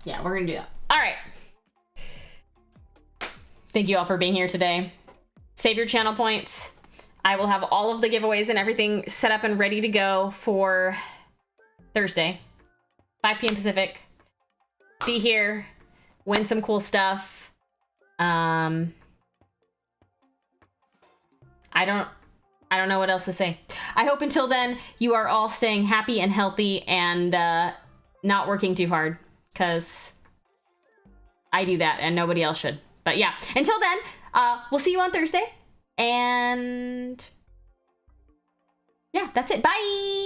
Yeah, we're gonna do that. All right. Thank you all for being here today. Save your channel points. I will have all of the giveaways and everything set up and ready to go for Thursday, 5 p.m. Pacific. Be here, win some cool stuff. I don't know what else to say. I hope until then you are all staying happy and healthy and not working too hard, because I do that and nobody else should. But yeah, until then, we'll see you on Thursday. And yeah, that's it. Bye!